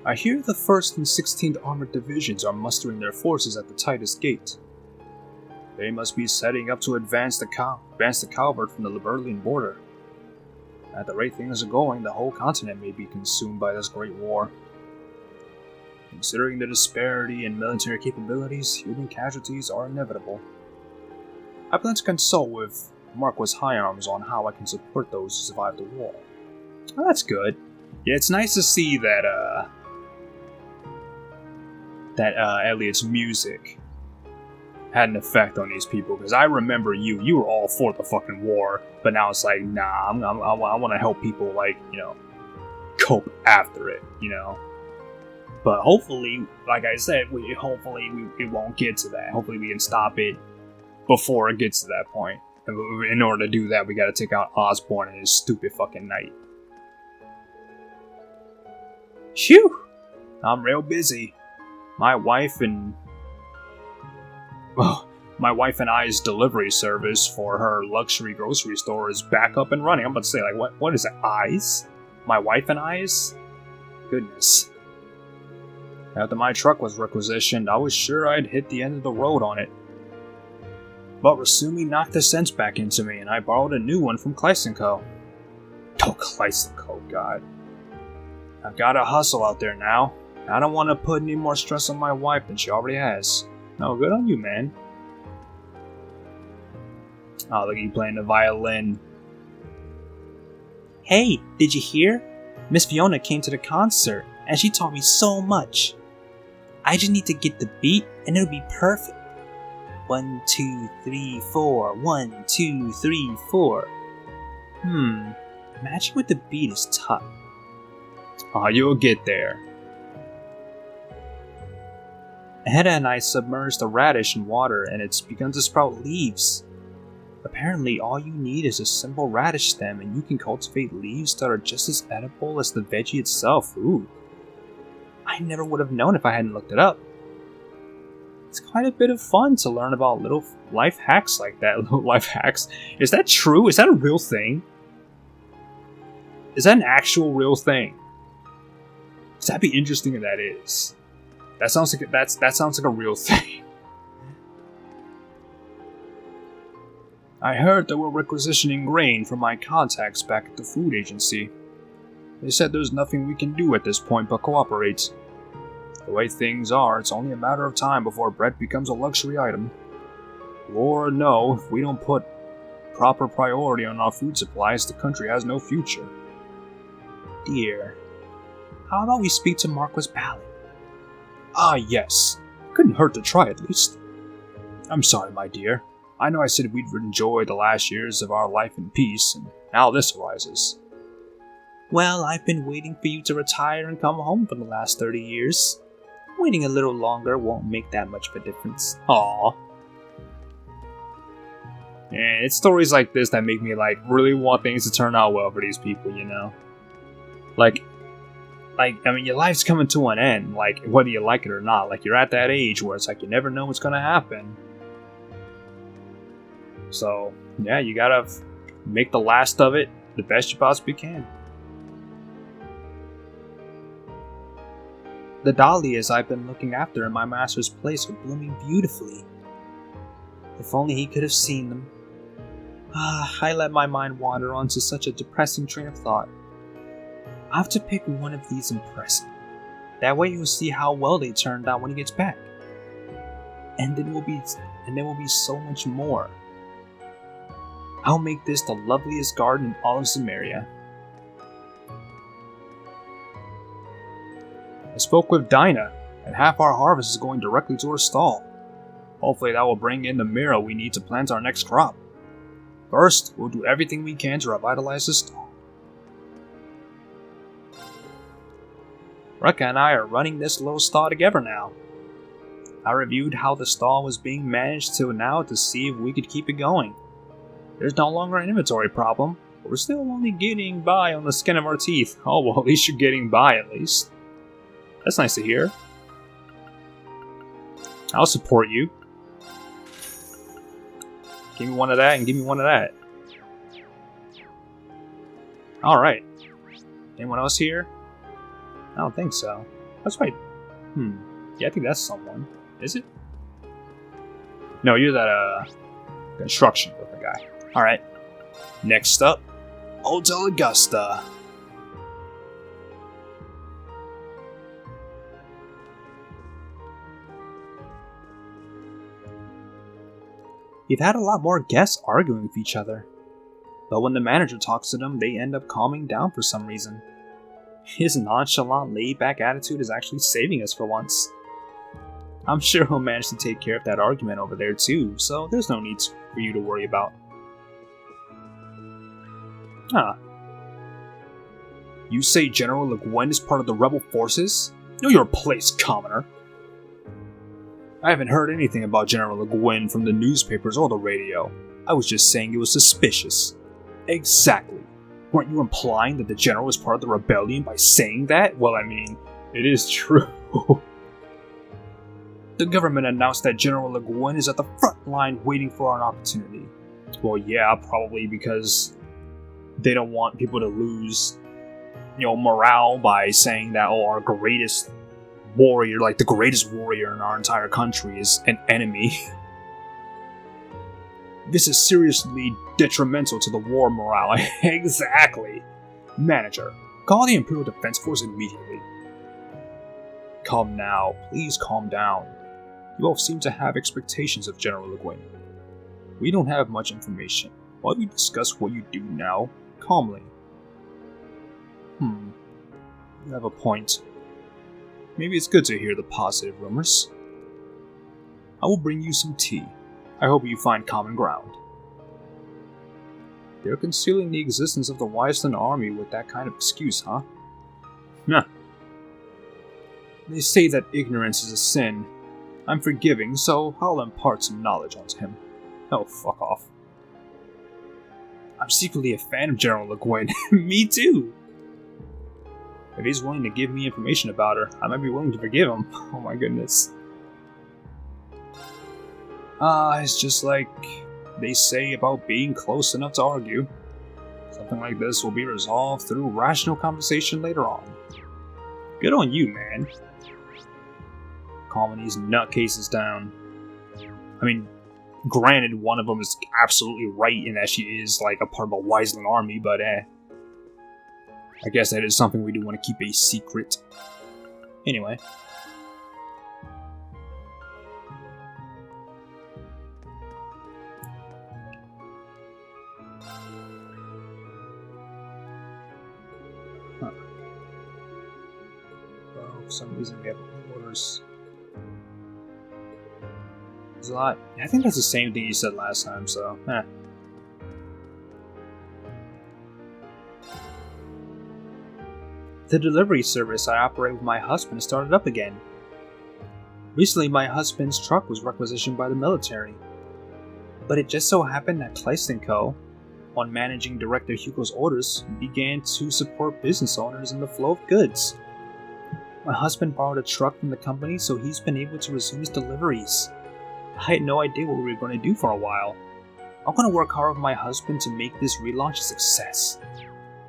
Speaker 1: I hear the 1st and 16th Armored Divisions are mustering their forces at the Titus Gate. They must be setting up to advance the cowbird from the Liberlian border. At the rate things are going, the whole continent may be consumed by this great war. Considering the disparity in military capabilities, human casualties are inevitable. I plan to consult with Marquis Higharms on how I can support those who survive the war. Oh, that's good. Yeah, it's nice to see that Elliot's music had an effect on these people, because I remember you were all for the fucking war, but now it's like, nah, I want to help people, like, cope after it, But hopefully, like I said, hopefully it won't get to that. Hopefully we can stop it before it gets to that point. And in order to do that, we gotta take out Osborne and his stupid fucking knight. Phew! I'm real busy. My wife and I's delivery service for her luxury grocery store is back up and running. I'm about to say, like, what is it, I's? My wife and I's? Goodness. After my truck was requisitioned, I was sure I'd hit the end of the road on it. But Rasumi knocked the sense back into me, and I borrowed a new one from Kleist & Co. Oh, Kleist & Co, God. I've gotta hustle out there now. I don't want to put any more stress on my wife than she already has. No, good on you, man. Oh, look at you playing the violin. Hey, did you hear? Miss Fiona came to the concert, and she taught me so much. I just need to get the beat, and it'll be perfect. 1, 2, 3, 4. 1, 2, 3, 4. Matching with the beat is tough. Oh, you'll get there. Hedda and I submerged a radish in water, and it's begun to sprout leaves. Apparently, all you need is a simple radish stem, and you can cultivate leaves that are just as edible as the veggie itself. Ooh. I never would have known if I hadn't looked it up. It's quite a bit of fun to learn about little life hacks like that. Little life hacks. Is that true? Is that a real thing? Is that an actual real thing? Because that'd be interesting if that is. That sounds like a real thing. I heard they were requisitioning grain from my contacts back at the food agency. They said there's nothing we can do at this point but cooperate. The way things are, it's only a matter of time before bread becomes a luxury item. War or no, if we don't put proper priority on our food supplies, the country has no future. Dear, how about we speak to Marquis Ballard? Ah, yes. Couldn't hurt to try at least. I'm sorry, my dear. I know I said we'd enjoy the last years of our life in peace, and now this arises. Well, I've been waiting for you to retire and come home for the last 30 years. Waiting a little longer won't make that much of a difference. Aww. And it's stories like this that make me, really want things to turn out well for these people, you know? Your life's coming to an end, whether you like it or not. You're at that age where it's you never know what's gonna happen. So, yeah, you gotta make the last of it the best you possibly can. The dahlias I've been looking after in my master's place are blooming beautifully. If only he could have seen them. I let my mind wander onto such a depressing train of thought. I have to pick one of these and press it. That way you'll see how well they turned out when he gets back. And there will be so much more. I'll make this the loveliest garden in all of Samaria. I spoke with Dinah, and half our harvest is going directly to her stall. Hopefully that will bring in the mira we need to plant our next crop. First, we'll do everything we can to revitalize the stall. Rekka and I are running this little stall together now. I reviewed how the stall was being managed till now to see if we could keep it going. There's no longer an inventory problem, but we're still only getting by on the skin of our teeth. Oh well, at least you're getting by at least. That's nice to hear. I'll support you. Give me one of that and give me one of that. Alright. Anyone else here? I don't think so. That's right. Yeah, I think that's someone. Is it? No, you're that, construction worker guy. Alright. Next up, Hotel Augusta. We've had a lot more guests arguing with each other. But when the manager talks to them, they end up calming down for some reason. His nonchalant, laid-back attitude is actually saving us for once. I'm sure he'll manage to take care of that argument over there too, so there's no need for you to worry about. You say General Le Guin is part of the rebel forces? Know your place, commoner. I haven't heard anything about General Le Guin from the newspapers or the radio. I was just saying it was suspicious. Exactly. Weren't you implying that the general was part of the rebellion by saying that? Well, I mean, it is true. The government announced that General Le Guin is at the front line waiting for an opportunity. Well, yeah, probably because they don't want people to lose, morale by saying that, our greatest warrior, the greatest warrior in our entire country is an enemy. This is seriously detrimental to the war morale. Exactly. Manager, call the Imperial Defense Force immediately.
Speaker 4: Calm now. Please calm down. You all seem to have expectations of General Le Guin. We don't have much information. Why don't we discuss what you do now, calmly? You have a point. Maybe it's good to hear the positive rumors. I will bring you some tea. I hope you find common ground. They're concealing the existence of the Wiseland army with that kind of excuse, huh? Nah. They say that ignorance is a sin. I'm forgiving, so I'll impart some knowledge onto him. Oh, fuck off. I'm secretly a fan of General Le Guin. Me too! If he's willing to give me information about her, I might be willing to forgive him. Oh my goodness. It's just like they say about being close enough to argue. Something like this will be resolved through rational conversation later on. Good on you, man. Calming these nutcases down. I mean, granted, one of them is absolutely right in that she is like a part of a Wiseland army, but I guess that is something we do want to keep a secret. Anyway. For some reason we have orders. There's a lot. I think that's the same thing you said last time, so The delivery service I operate with my husband started up again. Recently, my husband's truck was requisitioned by the military. But it just so happened that Kleist & Co., on managing Director Hugo's orders, began to support business owners in the flow of goods. My husband borrowed a truck from the company, so he's been able to resume his deliveries. I had no idea what we were going to do for a while. I'm going to work hard with my husband to make this relaunch a success.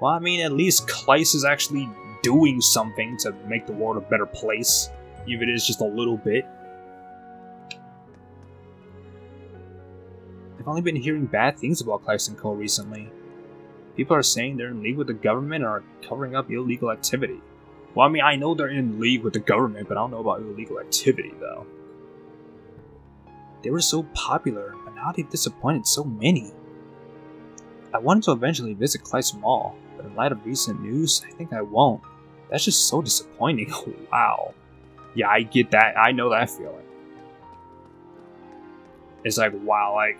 Speaker 4: Well, I mean, at least Kleist is actually doing something to make the world a better place, even if it is just a little bit. I've only been hearing bad things about Kleist & Co. recently. People are saying they're in league with the government or are covering up illegal activity. Well, I mean, I know they're in league with the government, but I don't know about illegal activity, though. They were so popular, but now they've disappointed so many. I wanted to eventually visit Kleist Mall, but in light of recent news, I think I won't. That's just so disappointing. Wow. Yeah, I get that. I know that feeling. It's like, wow, like,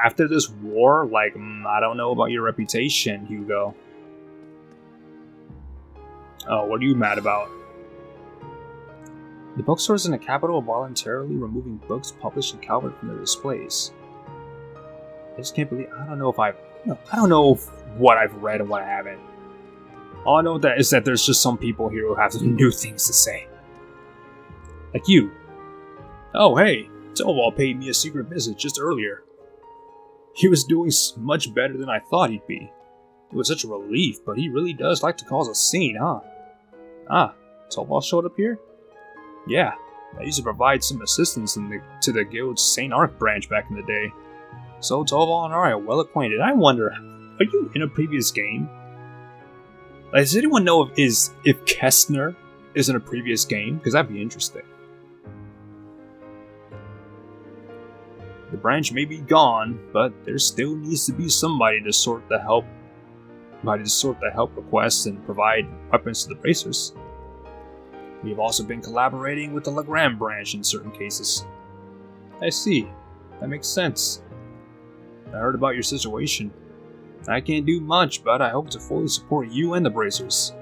Speaker 4: after this war, like, I don't know about your reputation, Hugo. Oh, what are you mad about? The bookstores in the capital are voluntarily removing books published in Calvert from their displays. I just can't believe. I don't know what I've read and what I haven't. All I know is that there's just some people here who have some new things to say. Like you. Oh, hey, Toval paid me a secret visit just earlier. He was doing much better than I thought he'd be. It was such a relief, but he really does like to cause a scene, huh? Ah, Toval showed up here? Yeah, I used to provide some assistance to the guild's St. Arc branch back in the day. So Toval and I are well acquainted. I wonder, are you in a previous game? Like, does anyone know if Kestner is in a previous game? Because that'd be interesting. The branch may be gone, but there still needs to be somebody to sort the help requests and provide weapons to the bracers. We have also been collaborating with the Legrand branch in certain cases. I see. That makes sense. I heard about your situation. I can't do much, but I hope to fully support you and the bracers.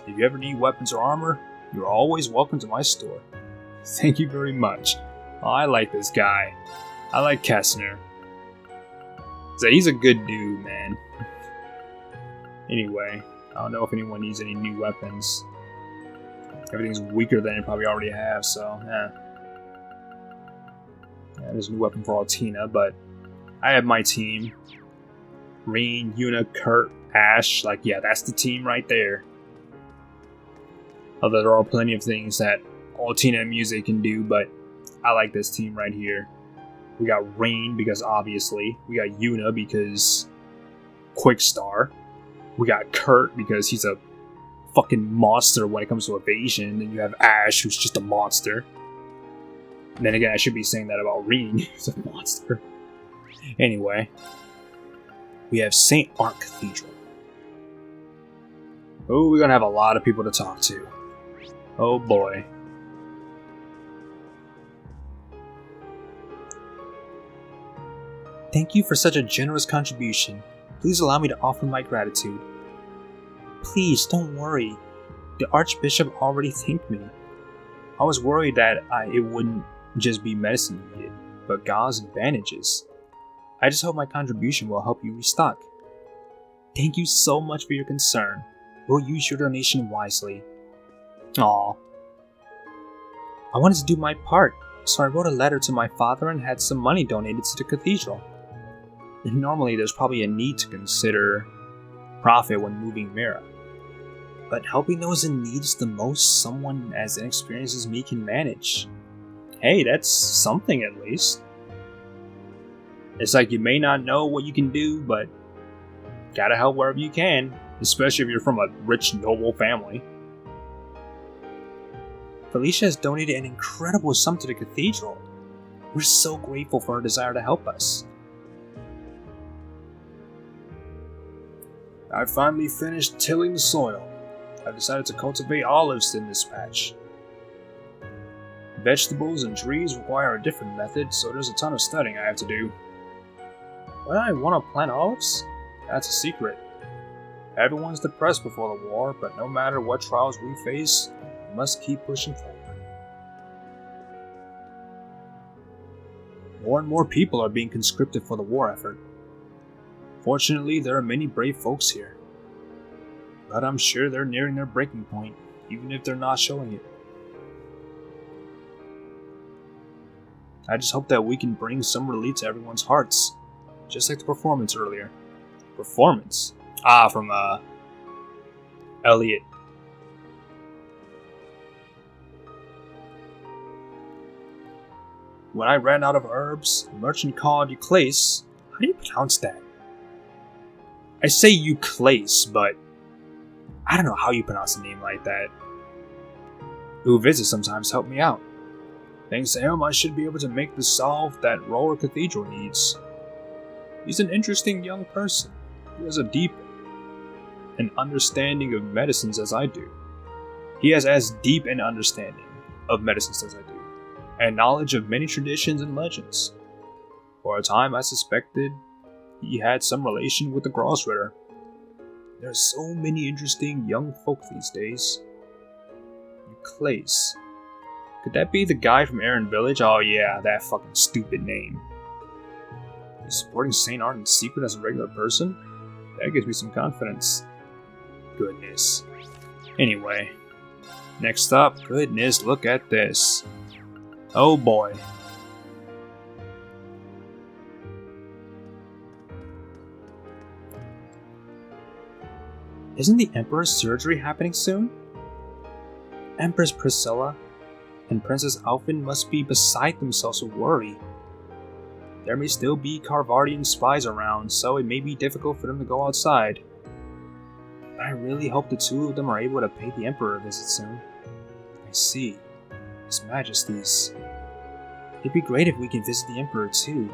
Speaker 4: If you ever need weapons or armor, you're always welcome to my store. Thank you very much. Oh, I like this guy. I like Kestner. So he's a good dude, man. Anyway, I don't know if anyone needs any new weapons. Everything's weaker than it probably already have, so yeah, there's a new weapon for Altina, but I have my team. Reen, Yuna, Kurt, Ash, like, yeah, that's the team right there. Although there are plenty of things that Altina and Music can do, but I like this team right here. We got Reen because obviously. We got Yuna because Quick Star. We got Kurt because he's a fucking monster when it comes to evasion, and then you have Ash, who's just a monster. And then again, I should be saying that about Reen, who's a monster. Anyway, we have St. Ark Cathedral. Oh, we're gonna have a lot of people to talk to. Oh boy. Thank you for such a generous contribution. Please allow me to offer my gratitude. Please, don't worry. The Archbishop already thanked me. I was worried that it wouldn't just be medicine needed, but gauze and bandages. I just hope my contribution will help you restock. Thank you so much for your concern. We'll use your donation wisely. Aww. I wanted to do my part, so I wrote a letter to my father and had some money donated to the cathedral. Normally there's probably a need to consider profit when moving Mira, but helping those in need is the most someone as inexperienced as me can manage. Hey, that's something at least. It's like you may not know what you can do, but gotta help wherever you can, especially if you're from a rich, noble family. Felicia has donated an incredible sum to the cathedral. We're so grateful for her desire to help us. I finally finished tilling the soil. I've decided to cultivate olives in this patch. Vegetables and trees require a different method, so there's a ton of studying I have to do. Why do I want to plant olives? That's a secret. Everyone's depressed before the war, but no matter what trials we face, we must keep pushing forward. More and more people are being conscripted for the war effort. Fortunately, there are many brave folks here. But I'm sure they're nearing their breaking point, even if they're not showing it. I just hope that we can bring some relief to everyone's hearts, just like the performance earlier. Performance? From Elliot. When I ran out of herbs, a merchant called Euclase. How do you pronounce that? I say Euclase, but I don't know how you pronounce a name like that. Who visits sometimes help me out. Thanks to him, I should be able to make the salve that Roller Cathedral needs. He's an interesting young person. He has a deep an understanding of medicines as I do. He has as deep an understanding of medicines as I do, and knowledge of many traditions and legends. For a time I suspected he had some relation with the Grossritter. There are so many interesting young folk these days. Euclase. Could that be the guy from Aaron Village? Oh yeah, that fucking stupid name. He's supporting St. Art in secret as a regular person? That gives me some confidence. Goodness. Anyway. Next up, goodness, look at this. Oh boy. Isn't the Emperor's surgery happening soon? Empress Priscilla and Princess Alphen must be beside themselves with worry. There may still be Carvardian spies around, so it may be difficult for them to go outside. But I really hope the two of them are able to pay the Emperor a visit soon. I see. His Majesty's. It'd be great if we can visit the Emperor too.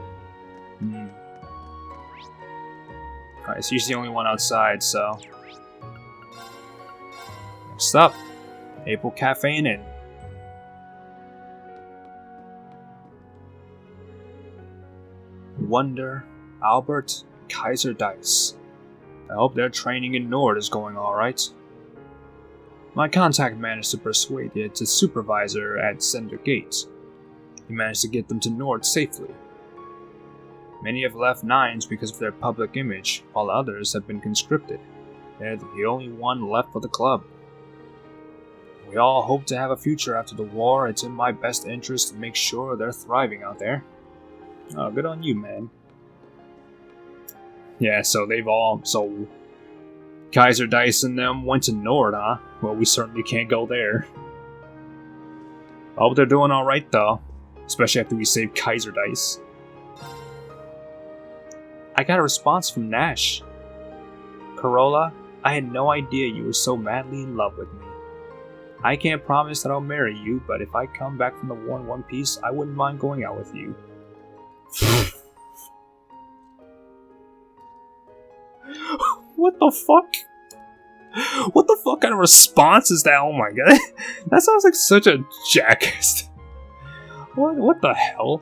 Speaker 4: Alright, so he's the only one outside, so... Next up, Maple Cafe and Inn. Wonder, Albert, Kaiser Dice. I hope their training in Nord is going alright. My contact managed to persuade the supervisor at Cinder Gate. He managed to get them to Nord safely. Many have left Nines because of their public image, while others have been conscripted. They're the only one left for the club. We all hope to have a future after the war. It's in my best interest to make sure they're thriving out there. Oh, good on you, man. Yeah, so so Kaiser Dice and them went to Nord, huh? Well, we certainly can't go there. I hope they're doing alright, though. Especially after we saved Kaiser Dice. I got a response from Nash. Corolla, I had no idea you were so madly in love with me. I can't promise that I'll marry you, but if I come back from the war in one piece, I wouldn't mind going out with you. What the fuck? What the fuck kind of response is that? Oh my god. That sounds like such a jackass. What the hell?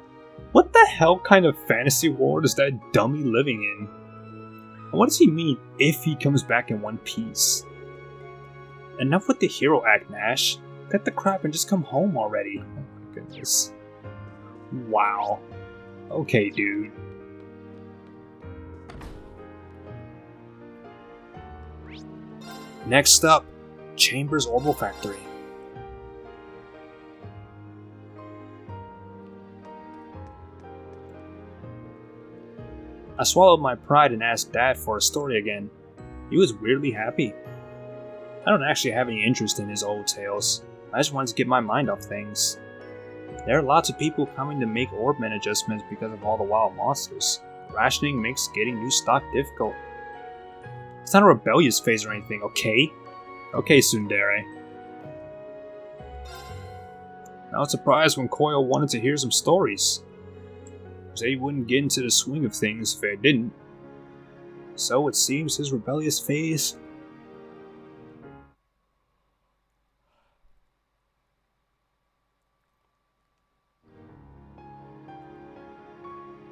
Speaker 4: What the hell kind of fantasy world is that dummy living in? And what does he mean if he comes back in one piece? Enough with the hero act, Nash. Cut the crap and just come home already. Oh my goodness. Wow. Okay, dude. Next up, Chambers Orbital Factory. I swallowed my pride and asked Dad for a story again. He was weirdly happy. I don't actually have any interest in his old tales. I just wanted to get my mind off things. There are lots of people coming to make Orbman adjustments because of all the wild monsters. Rationing makes getting new stock difficult. It's not a rebellious phase or anything, okay? Okay, Tsundere. I was surprised when Koyo wanted to hear some stories. Said he wouldn't get into the swing of things if I didn't. So it seems his rebellious phase...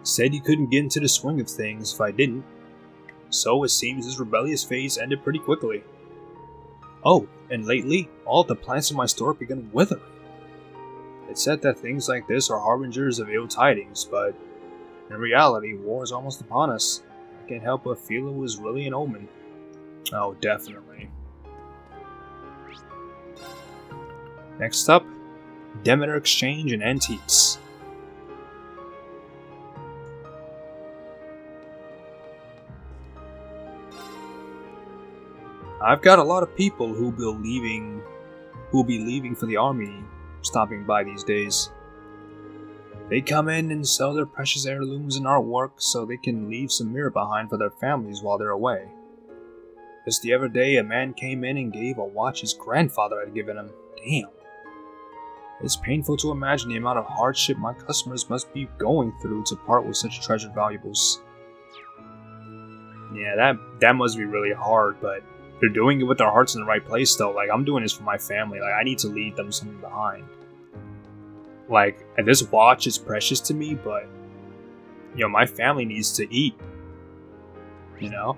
Speaker 4: Said he couldn't get into the swing of things if I didn't. So it seems his rebellious phase ended pretty quickly. Oh, and lately, all the plants in my store began withering. It's said that things like this are harbingers of ill tidings, but in reality, war is almost upon us. I can't help but feel it was really an omen. Oh, definitely. Next up, Demeter Exchange and Antiques. I've got a lot of people who'll be leaving for the army stopping by these days. They come in and sell their precious heirlooms and artwork so they can leave some mirror behind for their families while they're away. Just the other day, a man came in and gave a watch his grandfather had given him. Damn. It's painful to imagine the amount of hardship my customers must be going through to part with such treasured valuables. Yeah, that must be really hard, but they're doing it with their hearts in the right place though. Like, I'm doing this for my family. Like, I need to leave them something behind. Like, and this watch is precious to me, but, you know, my family needs to eat. You know?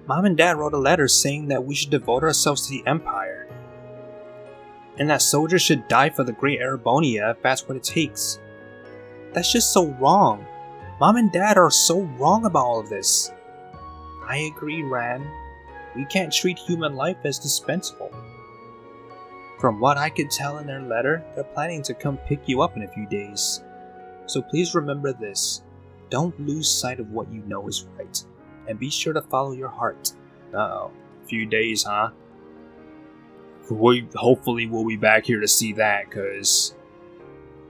Speaker 4: Mom and Dad wrote a letter saying that we should devote ourselves to the Empire. And that soldiers should die for the Great Erebonia if that's what it takes. That's just so wrong. Mom and Dad are so wrong about all of this. I agree, Ran. We can't treat human life as dispensable. From what I could tell in their letter, they're planning to come pick you up in a few days. So please remember this. Don't lose sight of what you know is right. And be sure to follow your heart. Uh-oh. A few days, huh? Hopefully we'll be back here to see that, cause...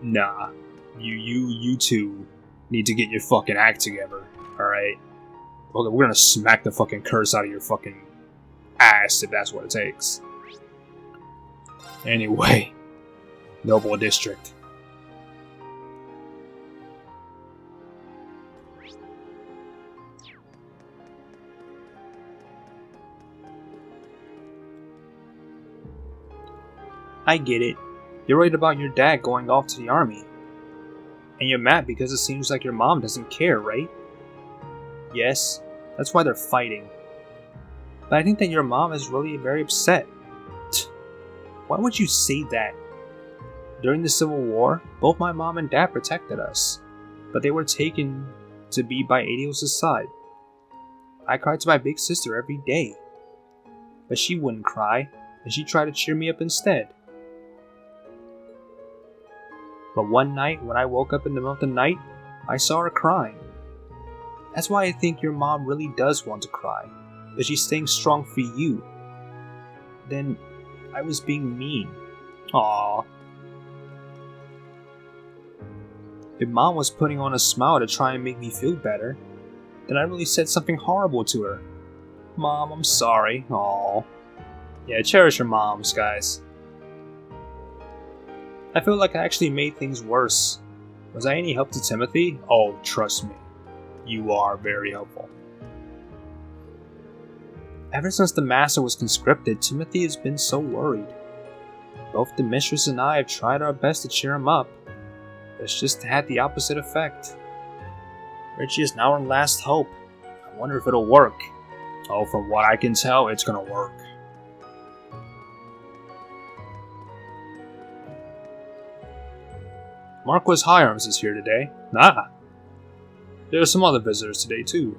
Speaker 4: Nah. You two need to get your fucking act together, alright? Well, we're gonna smack the fucking curse out of your fucking ass if that's what it takes. Anyway. Noble District. I get it. You're worried about your dad going off to the army. And you're mad because it seems like your mom doesn't care, right? Yes, that's why they're fighting. But I think that your mom is really very upset. Why would you say that? During the Civil War, both my mom and dad protected us, but they were taken to be by Adios' side. I cried to my big sister every day, but she wouldn't cry, and she tried to cheer me up instead. But one night, when I woke up in the middle of the night, I saw her crying. That's why I think your mom really does want to cry, but she's staying strong for you. Then, I was being mean. Aww. If Mom was putting on a smile to try and make me feel better, then I really said something horrible to her. Mom, I'm sorry. Aww. Yeah, cherish your moms, guys. I feel like I actually made things worse. Was I any help to Timothy? Oh, trust me. You are very helpful. Ever since the Master was conscripted, Timothy has been so worried. Both the mistress and I have tried our best to cheer him up. It's just had the opposite effect. Richie is now our last hope. I wonder if it'll work. Oh, from what I can tell, it's gonna work. Marquis Hyarms is here today. Ah! There are some other visitors today, too.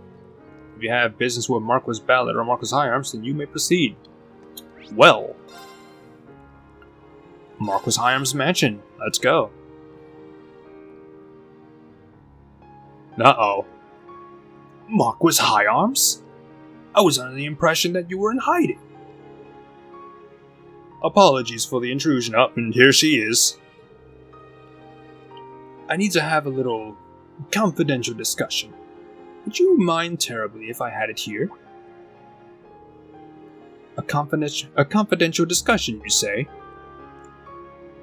Speaker 4: If you have business with Marquis Ballard or Marquis Hyarms, then you may proceed. Well. Marquis Hyarms' mansion. Let's go. Uh-oh. Marquis Hyarms? I was under the impression that you were in hiding. Apologies for the intrusion. Up, and here she is. I need to have a little confidential discussion. Would you mind terribly if I had it here? A confidential discussion, you say?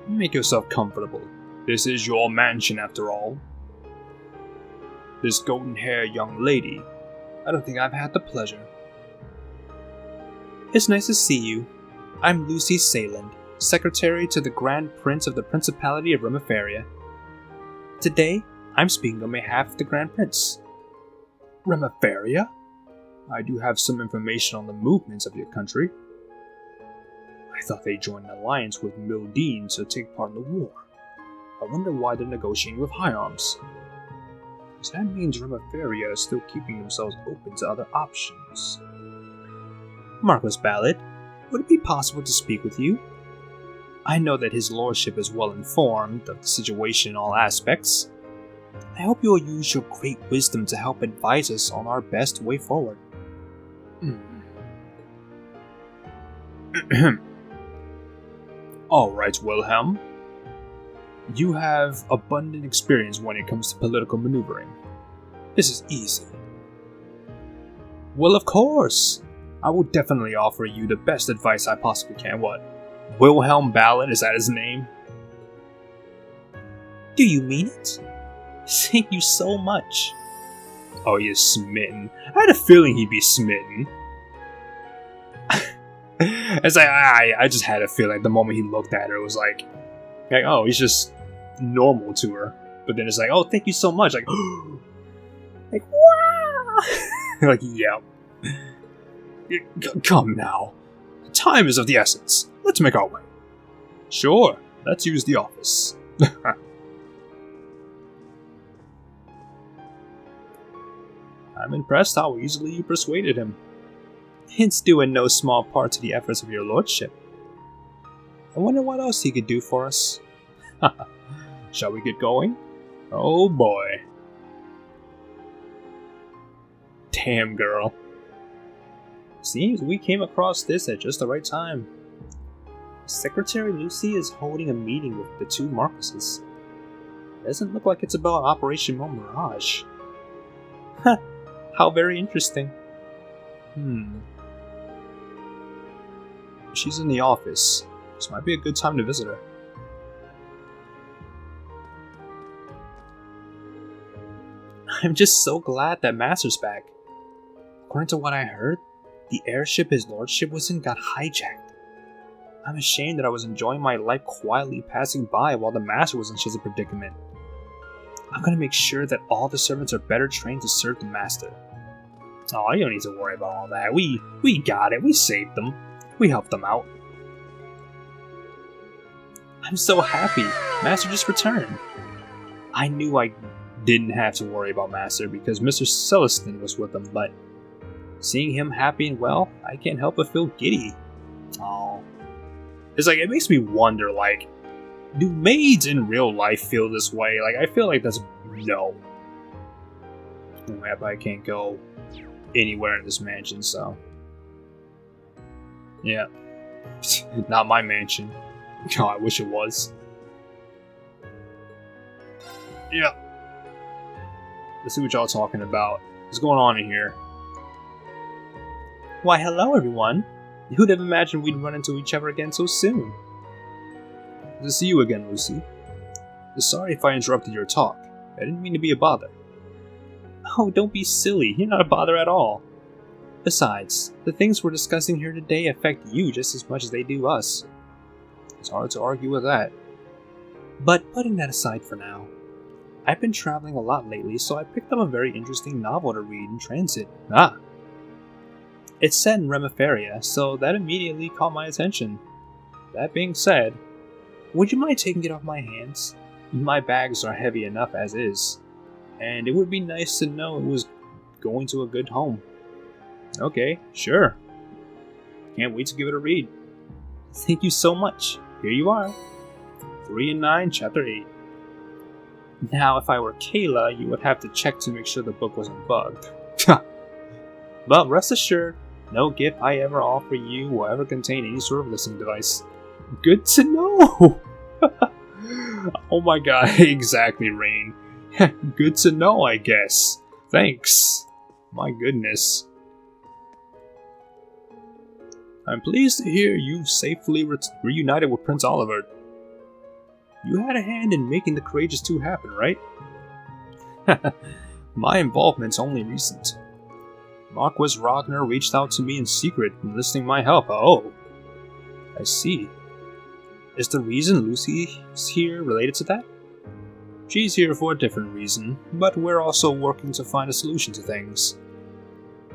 Speaker 4: Make yourself comfortable. This is your mansion, after all. This golden-haired young lady, I don't think I've had the pleasure. It's nice to see you. I'm Lucy Sayland, secretary to the Grand Prince of the Principality of Remiferia. Today, I'm speaking on behalf of the Grand Prince. Remiferia? I do have some information on the movements of your country. I thought they joined an alliance with Mildeen to take part in the war. I wonder why they're negotiating with Hyarms. Because that means Remiferia is still keeping themselves open to other options. Marquis Ballard, would it be possible to speak with you? I know that his lordship is well informed of the situation in all aspects. I hope you will use your great wisdom to help advise us on our best way forward. Alright, Wilhelm. You have abundant experience when it comes to political maneuvering. This is easy. Well, of course! I will definitely offer you the best advice I possibly can. What? Wilhelm Ballard, is that his name? Do you mean it? Thank you so much. Oh, he is smitten. I had a feeling he'd be smitten. It's like, I just had a feeling the moment he looked at her, it was like, oh, he's just normal to her. But then it's like, oh, thank you so much. Like, like, wow! Like, yeah. Come now. Time is of the essence. Let's make our way. Sure, let's use the office. I'm impressed how easily you persuaded him. It's due in no small part to the efforts of your lordship. I wonder what else he could do for us. Shall we get going? Oh boy. Damn, girl. Seems we came across this at just the right time. Secretary Lucy is holding a meeting with the two Marquises. Doesn't look like it's about Operation Mirage. Huh, how very interesting. She's in the office. This might be a good time to visit her. I'm just so glad that Master's back. According to what I heard, the airship his lordship was in got hijacked. I'm ashamed that I was enjoying my life quietly passing by while the Master was in such a predicament. I'm gonna make sure that all the servants are better trained to serve the Master. Oh, you don't need to worry about all that. We got it. We saved them. We helped them out. I'm so happy. Master just returned. I knew I didn't have to worry about Master because Mr. Celestin was with him, but seeing him happy and well, I can't help but feel giddy. Oh. It's like, it makes me wonder, like, do maids in real life feel this way? Like, I feel like that's no. I can't go anywhere in this mansion, so. Yeah. Not my mansion. Oh, I wish it was. Yeah. Let's see what y'all talking about. What's going on in here? Why, hello everyone. Who'd have imagined we'd run into each other again so soon? Good to see you again, Lucy. Sorry if I interrupted your talk. I didn't mean to be a bother. Oh, don't be silly. You're not a bother at all. Besides, the things we're discussing here today affect you just as much as they do us. It's hard to argue with that. But putting that aside for now, I've been traveling a lot lately, so I picked up a very interesting novel to read in transit. Ah! It's set in Remiferia, so that immediately caught my attention. That being said, would you mind taking it off my hands? My bags are heavy enough as is, and it would be nice to know it was going to a good home. Okay, sure. Can't wait to give it a read. Thank you so much. Here you are. 3 and 9, Chapter 8. Now, if I were Kayla, you would have to check to make sure the book wasn't bugged. But rest assured, no gift I ever offer you will ever contain any sort of listening device. Good to know! Oh my god, exactly, Rain. Good to know, I guess. Thanks. My goodness. I'm pleased to hear you've safely reunited with Prince Oliver. You had a hand in making the Courageous 2 happen, right? My involvement's only recent. Marquis Ragnar reached out to me in secret, enlisting my help. Oh, I see. Is the reason Lucy's here related to that? She's here for a different reason, but we're also working to find a solution to things.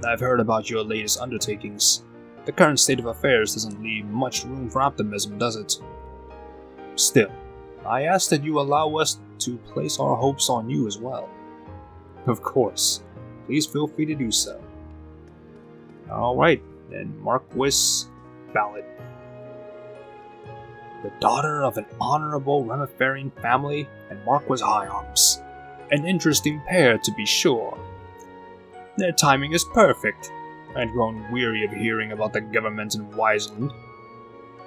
Speaker 4: I've heard about your latest undertakings. The current state of affairs doesn't leave much room for optimism, does it? Still, I ask that you allow us to place our hopes on you as well. Of course. Please feel free to do so. Alright, then Marquis Ballot. The daughter of an honorable Remiferian family and Marquis High Arms. An interesting pair, to be sure. Their timing is perfect. I'd grown weary of hearing about the government in Wiseland.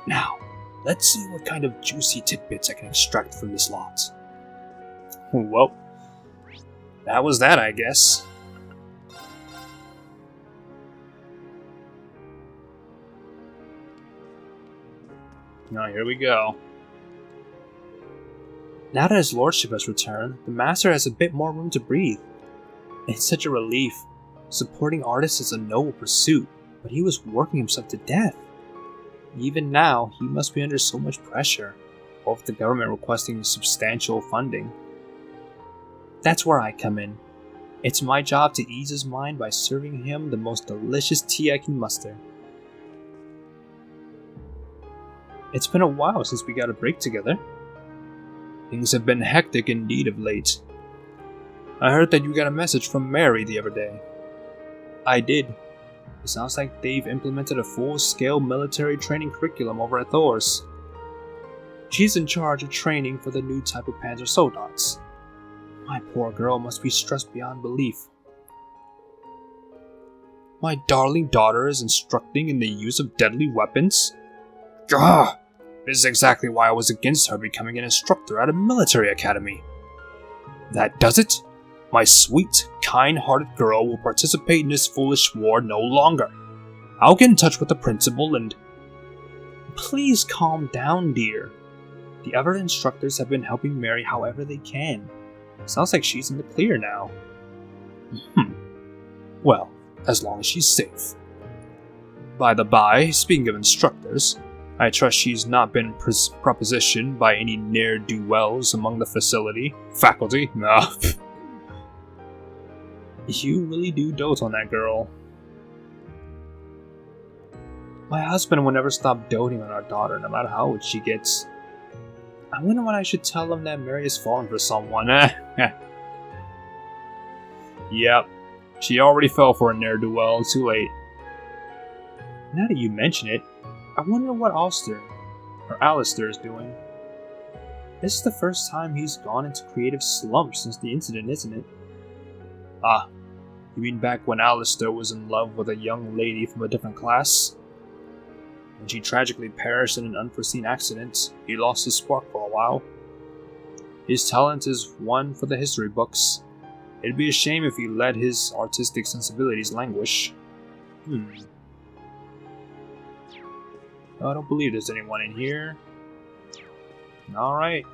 Speaker 4: Now, let's see what kind of juicy tidbits I can extract from this lot. Well, that was that, I guess. Now, here we go. Now that his lordship has returned, the master has a bit more room to breathe. It's such a relief. Supporting artists is a noble pursuit, but he was working himself to death. Even now, he must be under so much pressure, with the government requesting substantial funding. That's where I come in. It's my job to ease his mind by serving him the most delicious tea I can muster. It's been a while since we got a break together. Things have been hectic indeed of late. I heard that you got a message from Mary the other day. I did. It sounds like they've implemented a full-scale military training curriculum over at Thor's. She's in charge of training for the new type of Panzer Soldaten. My poor girl must be stressed beyond belief. My darling daughter is instructing in the use of deadly weapons? Gah! This is exactly why I was against her becoming an instructor at a military academy. That does it? My sweet, kind-hearted girl will participate in this foolish war no longer. I'll get in touch with the principal and... Please calm down, dear. The other instructors have been helping Mary however they can. Sounds like she's in the clear now. Well, as long as she's safe. By the by, speaking of instructors, I trust she's not been propositioned by any ne'er-do-wells among the faculty. Nah. You really do dote on that girl. My husband will never stop doting on our daughter, no matter how old she gets. I wonder when I should tell him that Mary has fallen for someone. Yep, she already fell for a ne'er-do-well, too late. Now that you mention it, I wonder what Alistair is doing. This is the first time he's gone into creative slump since the incident, isn't it? Ah, you mean back when Alistair was in love with a young lady from a different class? When she tragically perished in an unforeseen accident, he lost his spark for a while. His talent is one for the history books. It'd be a shame if he let his artistic sensibilities languish. I don't believe there's anyone in here. Alright.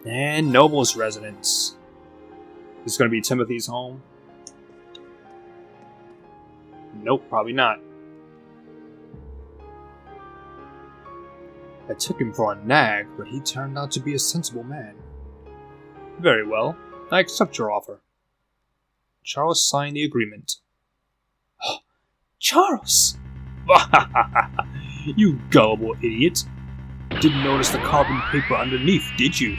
Speaker 4: And Noble's residence. This is going to be Timothy's home. Nope, probably not. I took him for a nag, but he turned out to be a sensible man. Very well, I accept your offer. Charles signed the agreement. Charles! You gullible idiot. Didn't notice the carbon paper underneath, did you?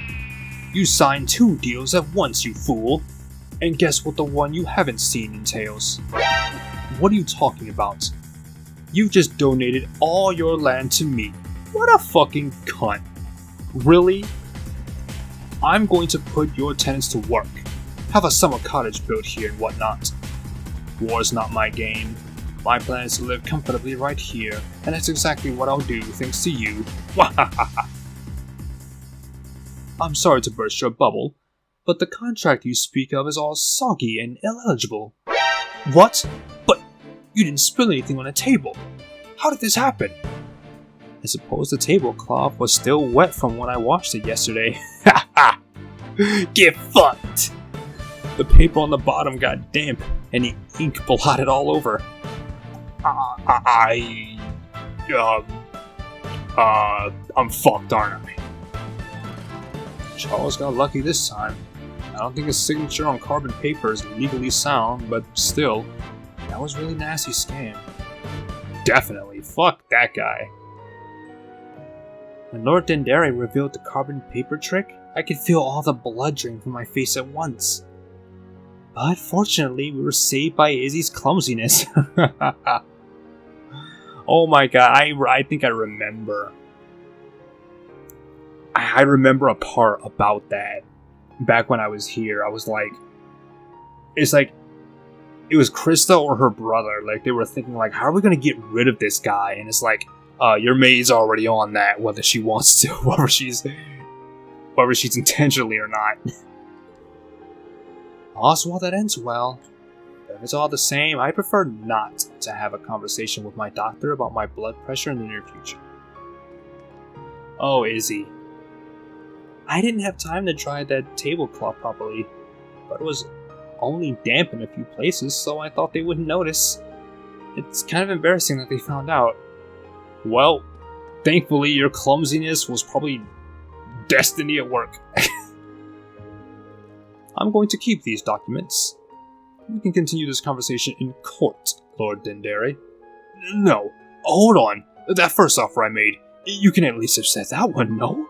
Speaker 4: You signed 2 deals at once, you fool. And guess what the one you haven't seen entails? What are you talking about? You've just donated all your land to me. What a fucking cunt. Really? I'm going to put your tenants to work. Have a summer cottage built here and whatnot. War's not my game. My plan is to live comfortably right here, and that's exactly what I'll do thanks to you. I'm sorry to burst your bubble, but the contract you speak of is all soggy and illegible. What? But you didn't spill anything on the table. How did this happen? I suppose the tablecloth was still wet from when I washed it yesterday. Get fucked! The paper on the bottom got damp, and the ink blotted all over. I'm fucked, aren't I? Charles got lucky this time. I don't think his signature on carbon paper is legally sound, but still, that was really nasty scam. Definitely, fuck that guy. When Lord Dendere revealed the carbon paper trick, I could feel all the blood drain from my face at once. But fortunately, we were saved by Izzy's clumsiness. Oh my god, I think I remember. I remember a part about that. Back when I was here, I was like... It's like... It was Krista or her brother. Like, they were thinking, like, how are we gonna get rid of this guy? And it's like, your maid's already on that, whether she wants to, whether she's intentionally or not. Oswald, that ends well. But if it's all the same, I prefer not to have a conversation with my doctor about my blood pressure in the near future. Oh, Izzy. I didn't have time to dry that tablecloth properly, but it was only damp in a few places, so I thought they wouldn't notice. It's kind of embarrassing that they found out. Well, thankfully your clumsiness was probably destiny at work. I'm going to keep these documents. We can continue this conversation in court, Lord Dendere. No, hold on. That first offer I made, you can at least have said that one, no?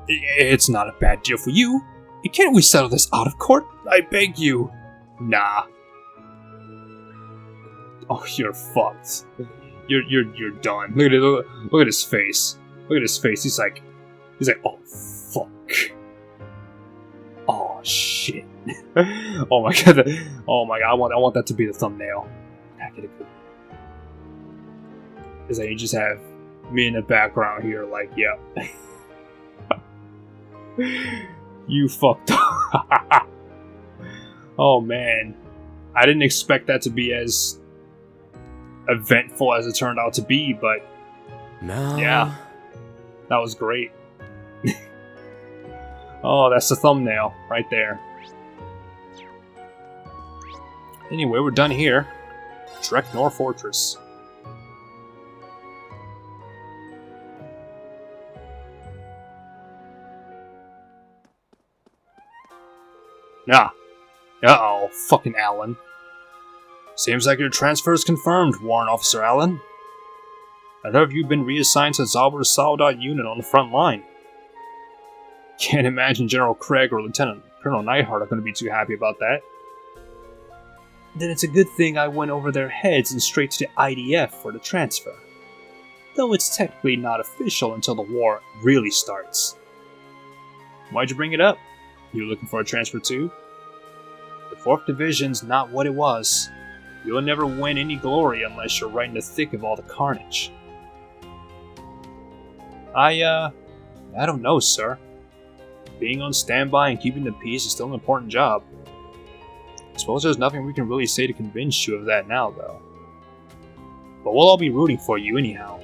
Speaker 4: It's not a bad deal for you. Can't we settle this out of court? I beg you. Nah. Oh, you're fucked. You're done. Look at his face. Look at his face. He's like, oh fuck. Oh shit. Oh my god. Oh my god. I want that to be the thumbnail. Is that you just have me in the background here, like, yep. You fucked up. Oh man. I didn't expect that to be as eventful as it turned out to be, but
Speaker 2: No.
Speaker 4: yeah, that was great. Oh, that's the thumbnail right there. Anyway, we're done here. Dreknor Fortress. Uh-oh, fucking Alan. Seems like your transfer is confirmed, Warrant Officer Allen. I heard you've been reassigned to Zalber's Soldat unit on the front line. Can't imagine General Craig or Lieutenant Colonel Neidhart are going to be too happy about that. Then it's a good thing I went over their heads and straight to the IDF for the transfer. Though it's technically not official until the war really starts. Why'd you bring it up? You looking for a transfer too? The 4th Division's not what it was. You'll never win any glory unless you're right in the thick of all the carnage. I don't know, sir. Being on standby and keeping the peace is still an important job. I suppose there's nothing we can really say to convince you of that now, though. But we'll all be rooting for you anyhow.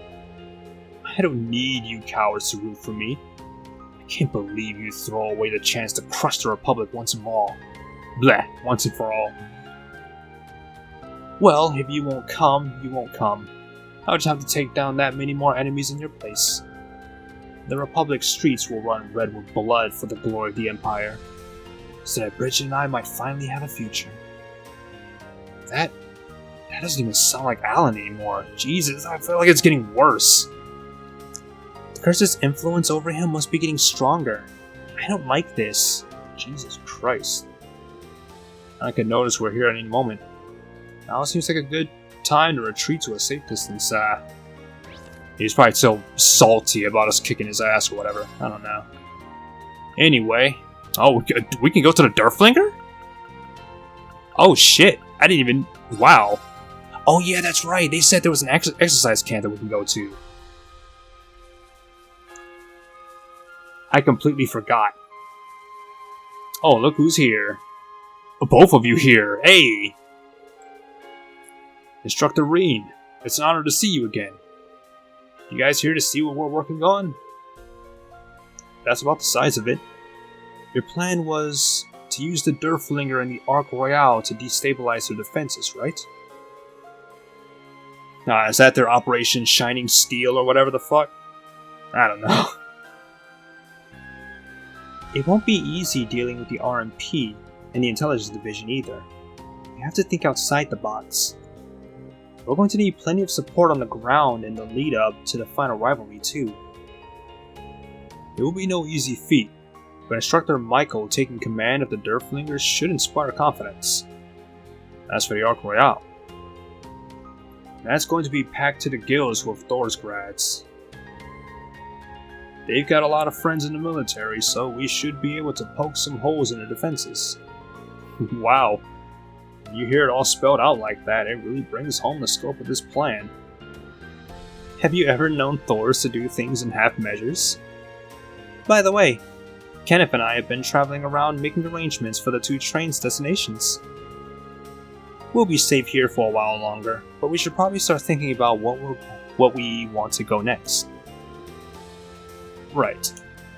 Speaker 4: I don't need you cowards to root for me. I can't believe you throw away the chance to crush the Republic once and for all. Bleh, once and for all. Well, if you won't come, you won't come. I'll just have to take down that many more enemies in your place. The Republic's streets will run red with blood for the glory of the Empire, so that Bridget and I might finally have a future. That doesn't even sound like Alan anymore. Jesus, I feel like it's getting worse. The curse's influence over him must be getting stronger. I don't like this. Jesus Christ. I can notice we're here at any moment. Now seems like a good time to retreat to a safe distance. He's probably still salty about us kicking his ass or whatever. I don't know. Anyway. Oh, we can go to the Durflinger? Oh shit. I didn't even... Wow. Oh yeah, that's right. They said there was an exercise camp that we can go to. I completely forgot. Oh, look who's here. Both of you here. Hey! Instructor Reen, it's an honor to see you again. You guys here to see what we're working on? That's about the size of it. Your plan was to use the Durflinger and the Arc Royale to destabilize their defenses, right? Is that their Operation Shining Steel or whatever the fuck? I don't know. It won't be easy dealing with the RMP and the Intelligence Division either. You have to think outside the box. We're going to need plenty of support on the ground in the lead up to the final rivalry too. It will be no easy feat, but Instructor Michael taking command of the Durflingers should inspire confidence. As for the Arc Royale, that's going to be packed to the gills with Thor's grads. They've got a lot of friends in the military, so we should be able to poke some holes in the defenses. Wow. When you hear it all spelled out like that, it really brings home the scope of this plan. Have you ever known Thors to do things in half measures? By the way, Kenneth and I have been traveling around making arrangements for the 2 trains' destinations. We'll be safe here for a while longer, but we should probably start thinking about what we want to go next. Right.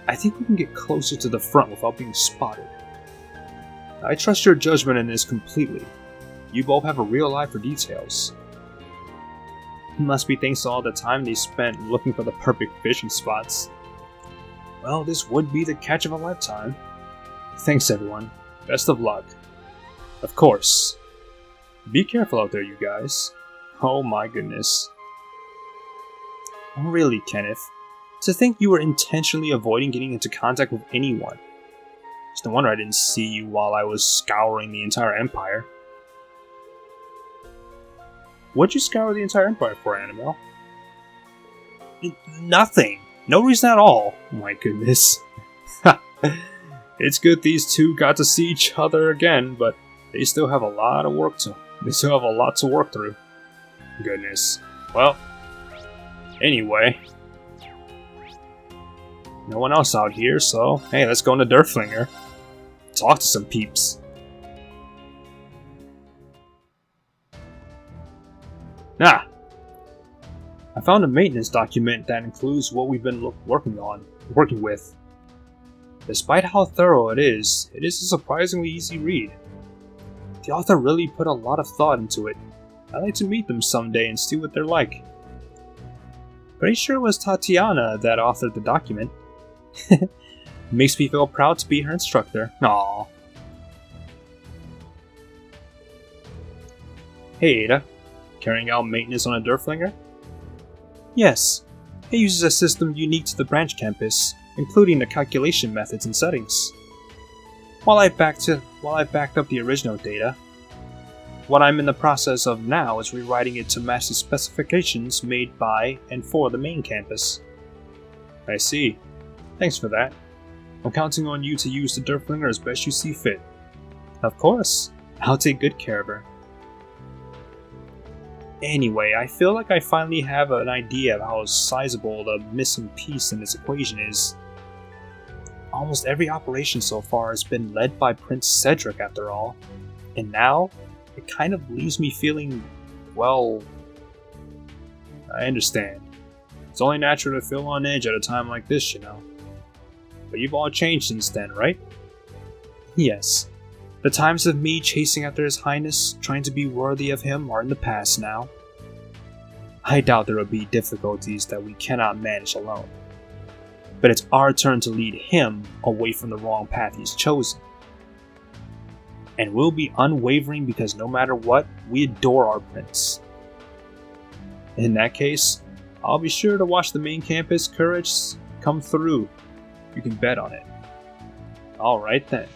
Speaker 4: I think we can get closer to the front without being spotted. I trust your judgment in this completely. You both have a real eye for details. It must be thanks to all the time they spent looking for the perfect fishing spots. Well, this would be the catch of a lifetime. Thanks everyone. Best of luck. Of course. Be careful out there, you guys. Oh my goodness. Really, Kenneth. To think you were intentionally avoiding getting into contact with anyone. It's no wonder I didn't see you while I was scouring the entire Empire. What'd you scour the entire Empire for, Annabelle? Nothing. No reason at all. My goodness. It's good these two got to see each other again, but they still have a lot of work to. They still have a lot to work through. Goodness. Well. Anyway. No one else out here, so hey, let's go into Durflinger. Talk to some peeps. Ah! I found a maintenance document that includes what we've been working with. Despite how thorough it is a surprisingly easy read. The author really put a lot of thought into it. I'd like to meet them someday and see what they're like. Pretty sure it was Tatiana that authored the document. Makes me feel proud to be her instructor. Aww. Hey Ada, carrying out maintenance on a Durflinger? Yes, it uses a system unique to the branch campus, including the calculation methods and settings. While I've backed up the original data, what I'm in the process of now is rewriting it to match the specifications made by and for the main campus. I see. Thanks for that. I'm counting on you to use the Durflinger as best you see fit. Of course. I'll take good care of her. Anyway, I feel like I finally have an idea of how sizable the missing piece in this equation is. Almost every operation so far has been led by Prince Cedric after all, and now it kind of leaves me feeling, well, I understand. It's only natural to feel on edge at a time like this, you know. But you've all changed since then, right? Yes. The times of me chasing after His Highness, trying to be worthy of him, are in the past now. I doubt there will be difficulties that we cannot manage alone. But it's our turn to lead him away from the wrong path he's chosen. And we'll be unwavering because no matter what, we adore our prince. In that case, I'll be sure to watch the main campus courage come through. You can bet on it. Alright then.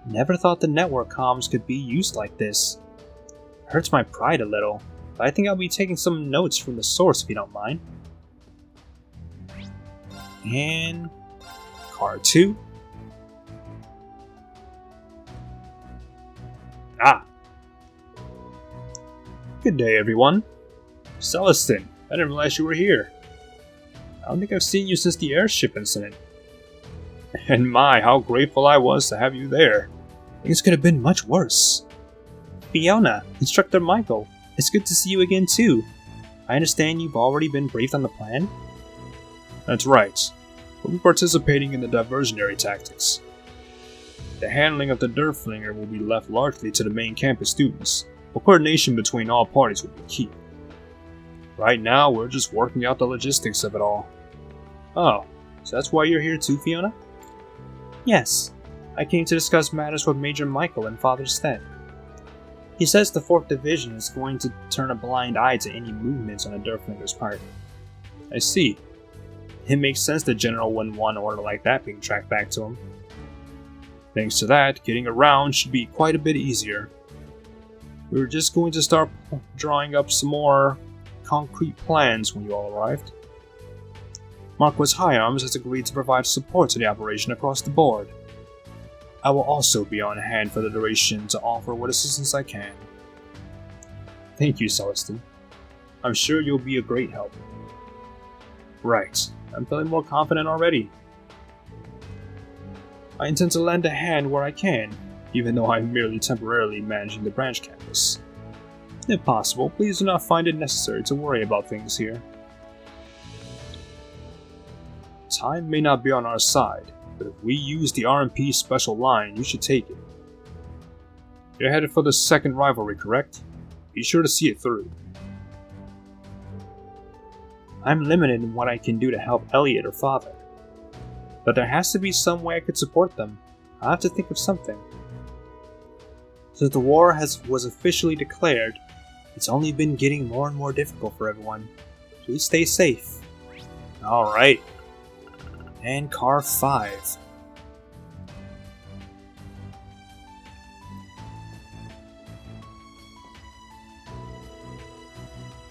Speaker 4: Never thought the network comms could be used like this. Hurts my pride a little, but I think I'll be taking some notes from the source if you don't mind. And card 2. Good day, everyone. Celestin, I didn't realize you were here. I don't think I've seen you since the airship incident. And my, how grateful I was to have you there. Things could have been much worse. Fiona, Instructor Michael, it's good to see you again too. I understand you've already been briefed on the plan? That's right. We'll be participating in the diversionary tactics. The handling of the Derflinger will be left largely to the main campus students, but coordination between all parties will be key. Right now, we're just working out the logistics of it all. Oh, so that's why you're here too, Fiona? Yes, I came to discuss matters with Major Michael in Father's stead. He says the 4th Division is going to turn a blind eye to any movements on the Derflinger's part. I see. It makes sense the General wouldn't want an order like that being tracked back to him. Thanks to that, getting around should be quite a bit easier. We were just going to start drawing up some more concrete plans when you all arrived. Marquis High Arms has agreed to provide support to the operation across the board. I will also be on hand for the duration to offer what assistance I can. Thank you, Celestin. I'm sure you'll be a great help. Right, I'm feeling more confident already. I intend to lend a hand where I can, even though I'm merely temporarily managing the branch campus. If possible, please do not find it necessary to worry about things here. Time may not be on our side, but if we use the RMP special line, you should take it. You're headed for the second rivalry, correct? Be sure to see it through. I'm limited in what I can do to help Elliot or Father, but there has to be some way I could support them. I'll have to think of something. Since the war was officially declared, it's only been getting more and more difficult for everyone. Please stay safe. Alright. And car 5.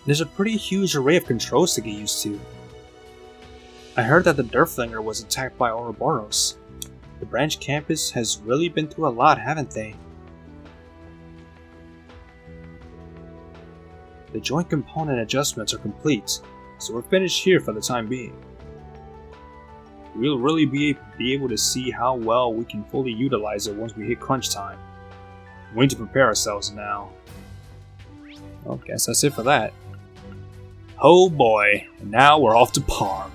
Speaker 4: There's a pretty huge array of controls to get used to. I heard that the Derflinger was attacked by Ouroboros. The branch campus has really been through a lot, haven't they? The joint component adjustments are complete, so we're finished here for the time being. We'll really be able to see how well we can fully utilize it once we hit crunch time. We need to prepare ourselves now. Well, guess that's it for that. Oh boy, and now we're off to Parm.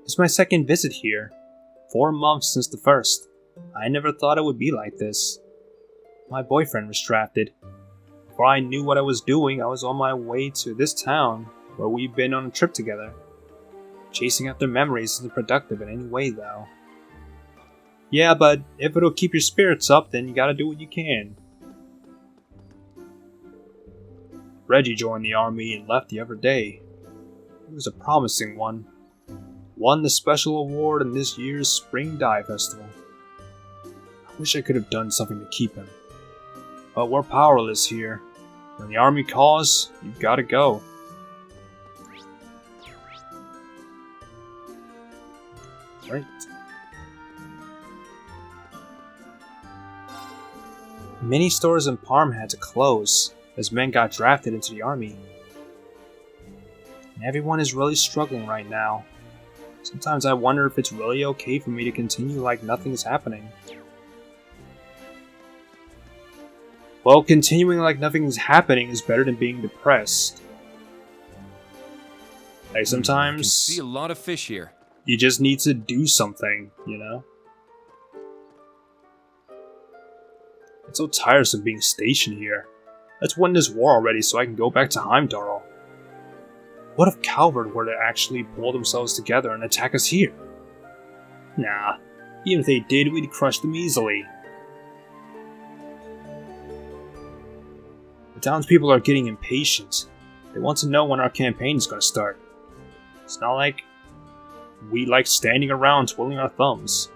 Speaker 4: It's my second visit here. 4 months since the first. I never thought it would be like this. My boyfriend was drafted. Before I knew what I was doing, I was on my way to this town, where we've been on a trip together. Chasing after memories isn't productive in any way, though. Yeah, but if it'll keep your spirits up, then you gotta do what you can. Reggie joined the army and left the other day. He was a promising one. Won the special award in this year's Spring Dye Festival. I wish I could have done something to keep him. But we're powerless here. When the army calls, you've gotta go. Right. Many stores in Parma had to close as men got drafted into the army. And everyone is really struggling right now. Sometimes I wonder if it's really okay for me to continue like nothing is happening. Well, continuing like nothing is happening is better than being depressed. Like sometimes
Speaker 5: I can see a lot of fish here.
Speaker 4: you just need to do something, you know? It's so tiresome being stationed here. Let's win this war already so I can go back to Heimdall. What if Calvert were to actually pull themselves together and attack us here? Nah, even if they did, we'd crush them easily. The townspeople are getting impatient. They want to know when our campaign is going to start. It's not like we like standing around twiddling our thumbs.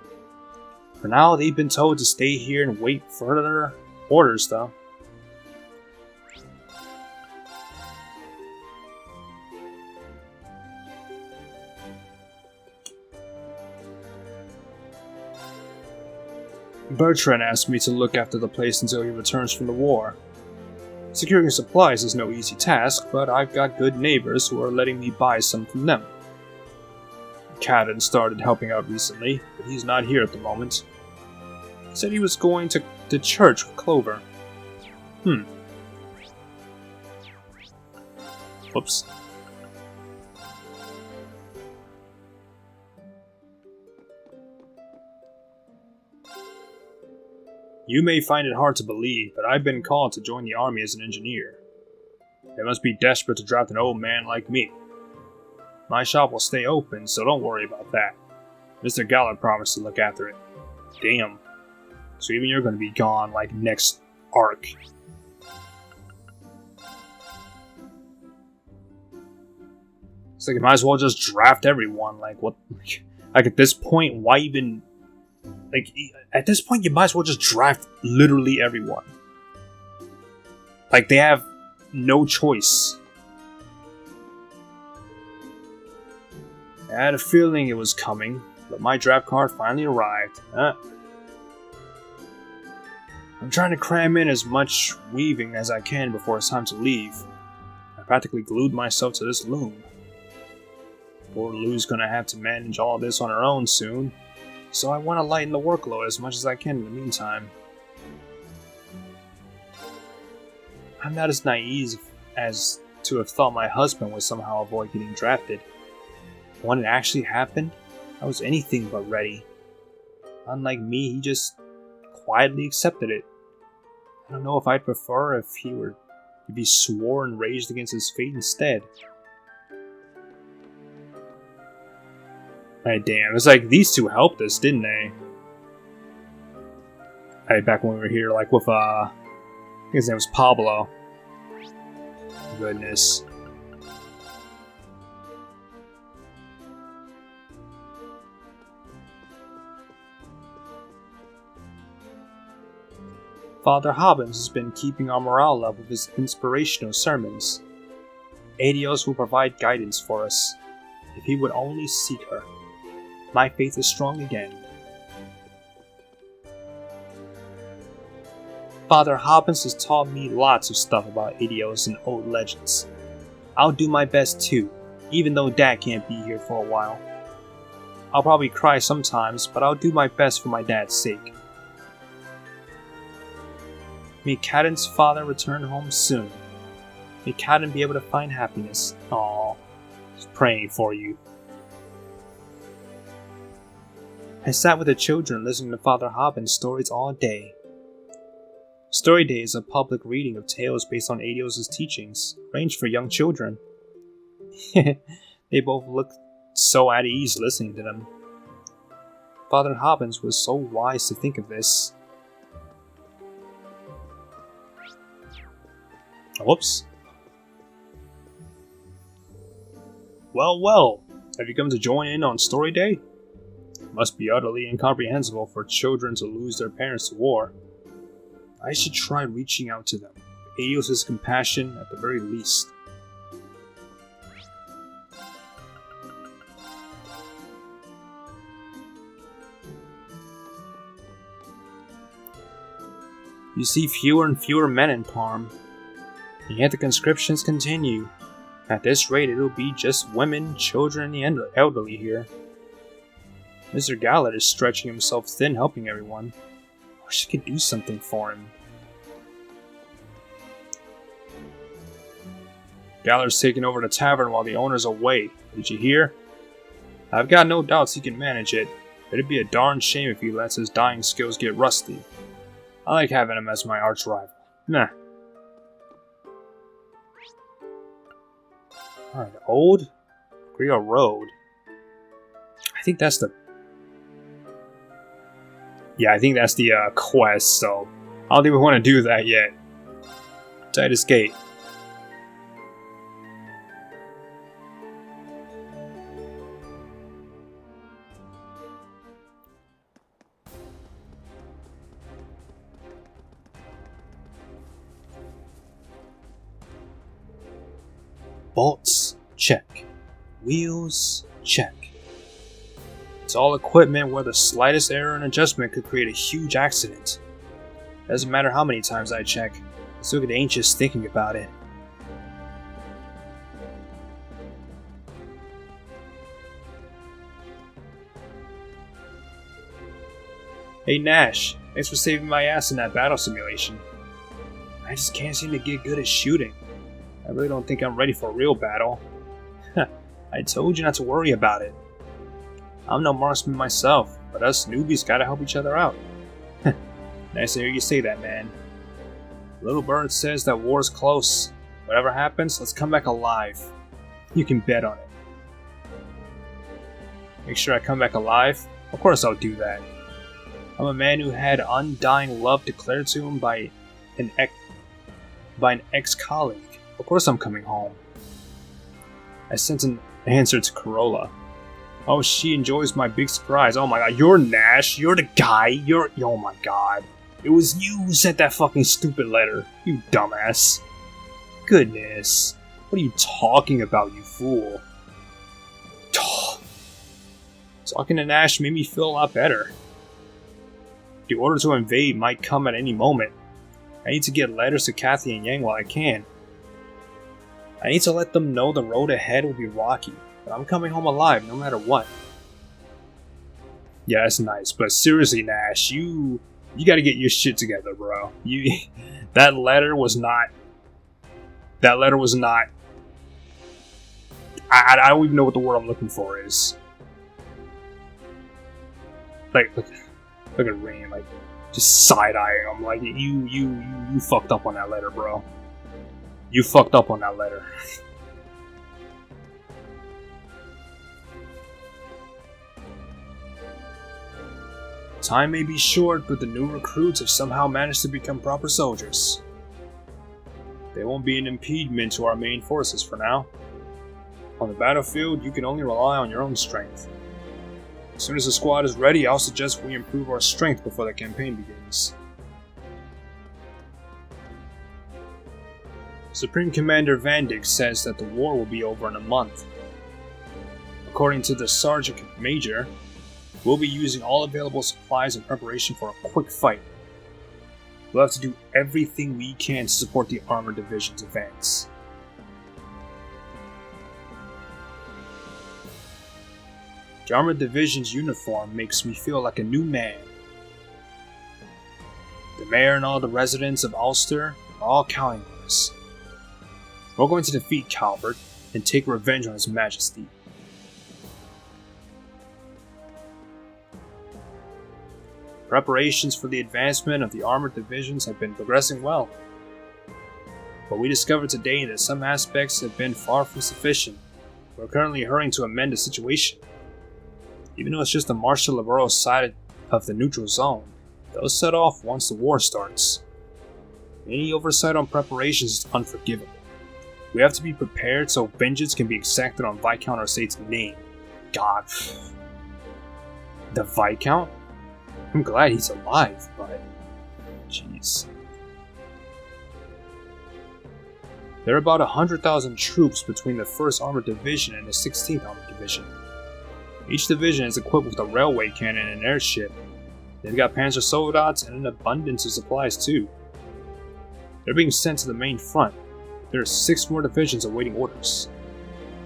Speaker 4: For now, they've been told to stay here and wait for further orders, though. Bertrand asked me to look after the place until he returns from the war. Securing supplies is no easy task, but I've got good neighbors who are letting me buy some from them. Cadden started helping out recently, but he's not here at the moment. He said he was going to church with Clover. Whoops. You may find it hard to believe, but I've been called to join the army as an engineer. They must be desperate to draft an old man like me. My shop will stay open, so don't worry about that. Mr. Gallard promised to look after it. Damn. So even you're going to be gone, like, next arc. It's like, you might as well just draft everyone. Like, what? Like, at this point, why even... Like, at this point, you might as well just draft literally everyone. Like, they have no choice. I had a feeling it was coming, but my draft card finally arrived. I'm trying to cram in as much weaving as I can before it's time to leave. I practically glued myself to this loom. Poor Lou's gonna have to manage all this on her own soon, so I want to lighten the workload as much as I can in the meantime. I'm not as naive as to have thought my husband would somehow avoid getting drafted. When it actually happened, I was anything but ready. Unlike me, he just quietly accepted it. I don't know if I'd prefer if he swore and raged against his fate instead. Alright, damn, it's like these two helped us, didn't they? Alright, back when we were here, like with, I think his name was Pablo. Goodness. Father Hobbins has been keeping our morale up with his inspirational sermons. Adios will provide guidance for us, if he would only seek her. My faith is strong again. Father Hobbins has taught me lots of stuff about Adios and old legends. I'll do my best too, even though Dad can't be here for a while. I'll probably cry sometimes, but I'll do my best for my dad's sake. May Cadden's father return home soon. May Cadden be able to find happiness. Aww, just praying for you. I sat with the children listening to Father Hobbins' stories all day. Story Day is a public reading of tales based on Adios' teachings, arranged for young children. They both looked so at ease listening to them. Father Hobbins was so wise to think of this. Whoops. Well, well, have you come to join in on Story Day? It must be utterly incomprehensible for children to lose their parents to war. I should try reaching out to them. Adios' compassion at the very least. You see fewer and fewer men in Parm, and yet the conscriptions continue. At this rate, it'll be just women, children, and the elderly here. Mr. Gallard is stretching himself thin helping everyone. I wish I could do something for him. Gallard's taking over the tavern while the owner's away. Did you hear? I've got no doubts he can manage it. It'd be a darn shame if he lets his dying skills get rusty. I like having him as my arch rival. Nah. Alright, Old Griot Road. I think that's the... Yeah, I think that's the quest, so I don't think we want to do that yet. Titus Gate. Bolts, check. Wheels, check. It's all equipment where the slightest error in adjustment could create a huge accident. Doesn't matter how many times I check, I still get anxious thinking about it. Hey Nash, thanks for saving my ass in that battle simulation. I just can't seem to get good at shooting. I really don't think I'm ready for a real battle. I told you not to worry about it. I'm no marksman myself, but us newbies gotta help each other out. Nice to hear you say that, man. Little Bird says that war's close. Whatever happens, let's come back alive. You can bet on it. Make sure I come back alive? Of course I'll do that. I'm a man who had undying love declared to him by an ex-colleague. Of course I'm coming home. I sent an answer to Corolla. Oh, she enjoys my big surprise. Oh my god, you're Nash. You're the guy. Oh my god. It was you who sent that fucking stupid letter. You dumbass. Goodness. What are you talking about, you fool? Talking to Nash made me feel a lot better. The order to invade might come at any moment. I need to get letters to Kathy and Yang while I can. I need to let them know the road ahead will be rocky, but I'm coming home alive no matter what. Yeah, that's nice, but seriously, Nash, you gotta get your shit together, bro. That letter was not... I don't even know what the word I'm looking for is. Like, look at Rain, like, just side-eyeing him, like, you fucked up on that letter, bro. You fucked up on that letter. Time may be short, but the new recruits have somehow managed to become proper soldiers. They won't be an impediment to our main forces for now. On the battlefield, you can only rely on your own strength. As soon as the squad is ready, I'll suggest we improve our strength before the campaign begins. Supreme Commander Vandyck says that the war will be over in a month. According to the Sergeant Major, we'll be using all available supplies in preparation for a quick fight. We'll have to do everything we can to support the Armored Division's advance. The Armored Division's uniform makes me feel like a new man. The mayor and all the residents of Ulster are all counting on us. We're going to defeat Calvert and take revenge on His Majesty. Preparations for the advancement of the armored divisions have been progressing well. But we discovered today that some aspects have been far from sufficient. We're currently hurrying to amend the situation. Even though it's just the Marshal Laboro side of the neutral zone, they'll set off once the war starts. Any oversight on preparations is unforgivable. We have to be prepared so vengeance can be exacted on Viscount Arsate's name. God. The Viscount? I'm glad he's alive, but... jeez. There are about 100,000 troops between the 1st Armored Division and the 16th Armored Division. Each division is equipped with a railway cannon and airship. They've got panzer soldats and an abundance of supplies too. They're being sent to the main front. There are 6 more divisions awaiting orders.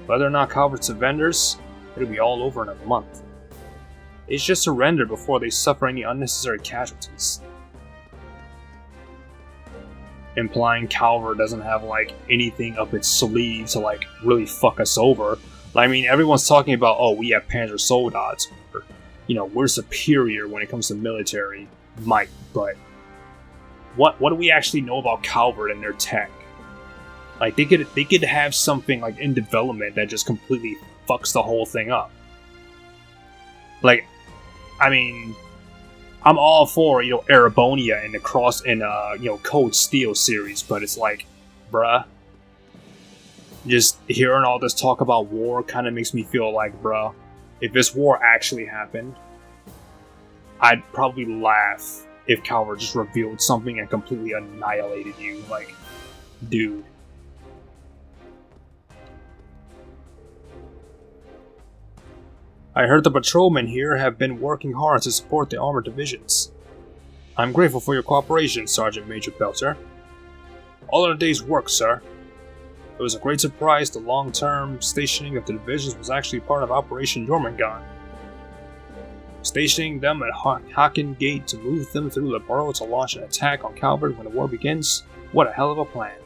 Speaker 4: Whether or not Calvert surrenders, it'll be all over in a month. They should surrender before they suffer any unnecessary casualties. Implying Calvert doesn't have like anything up its sleeve to like really fuck us over. I mean, everyone's talking about, oh, we have Panzer Soldats, or, we're superior when it comes to military might, but what do we actually know about Calvert and their tech? Like, they could have something like in development that just completely fucks the whole thing up. Like, I mean, I'm all for, Erebonia and the Cold Steel series, but it's like, bruh, just hearing all this talk about war kind of makes me feel like, bruh, if this war actually happened, I'd probably laugh if Calvert just revealed something and completely annihilated you. Like, dude. I heard the patrolmen here have been working hard to support the armored divisions. I'm grateful for your cooperation, Sergeant Major Belter. All of the day's work, sir. It was a great surprise the long-term stationing of the divisions was actually part of Operation Jormungand. Stationing them at Haken Gate to move them through the borough to launch an attack on Calvert when the war begins, what a hell of a plan.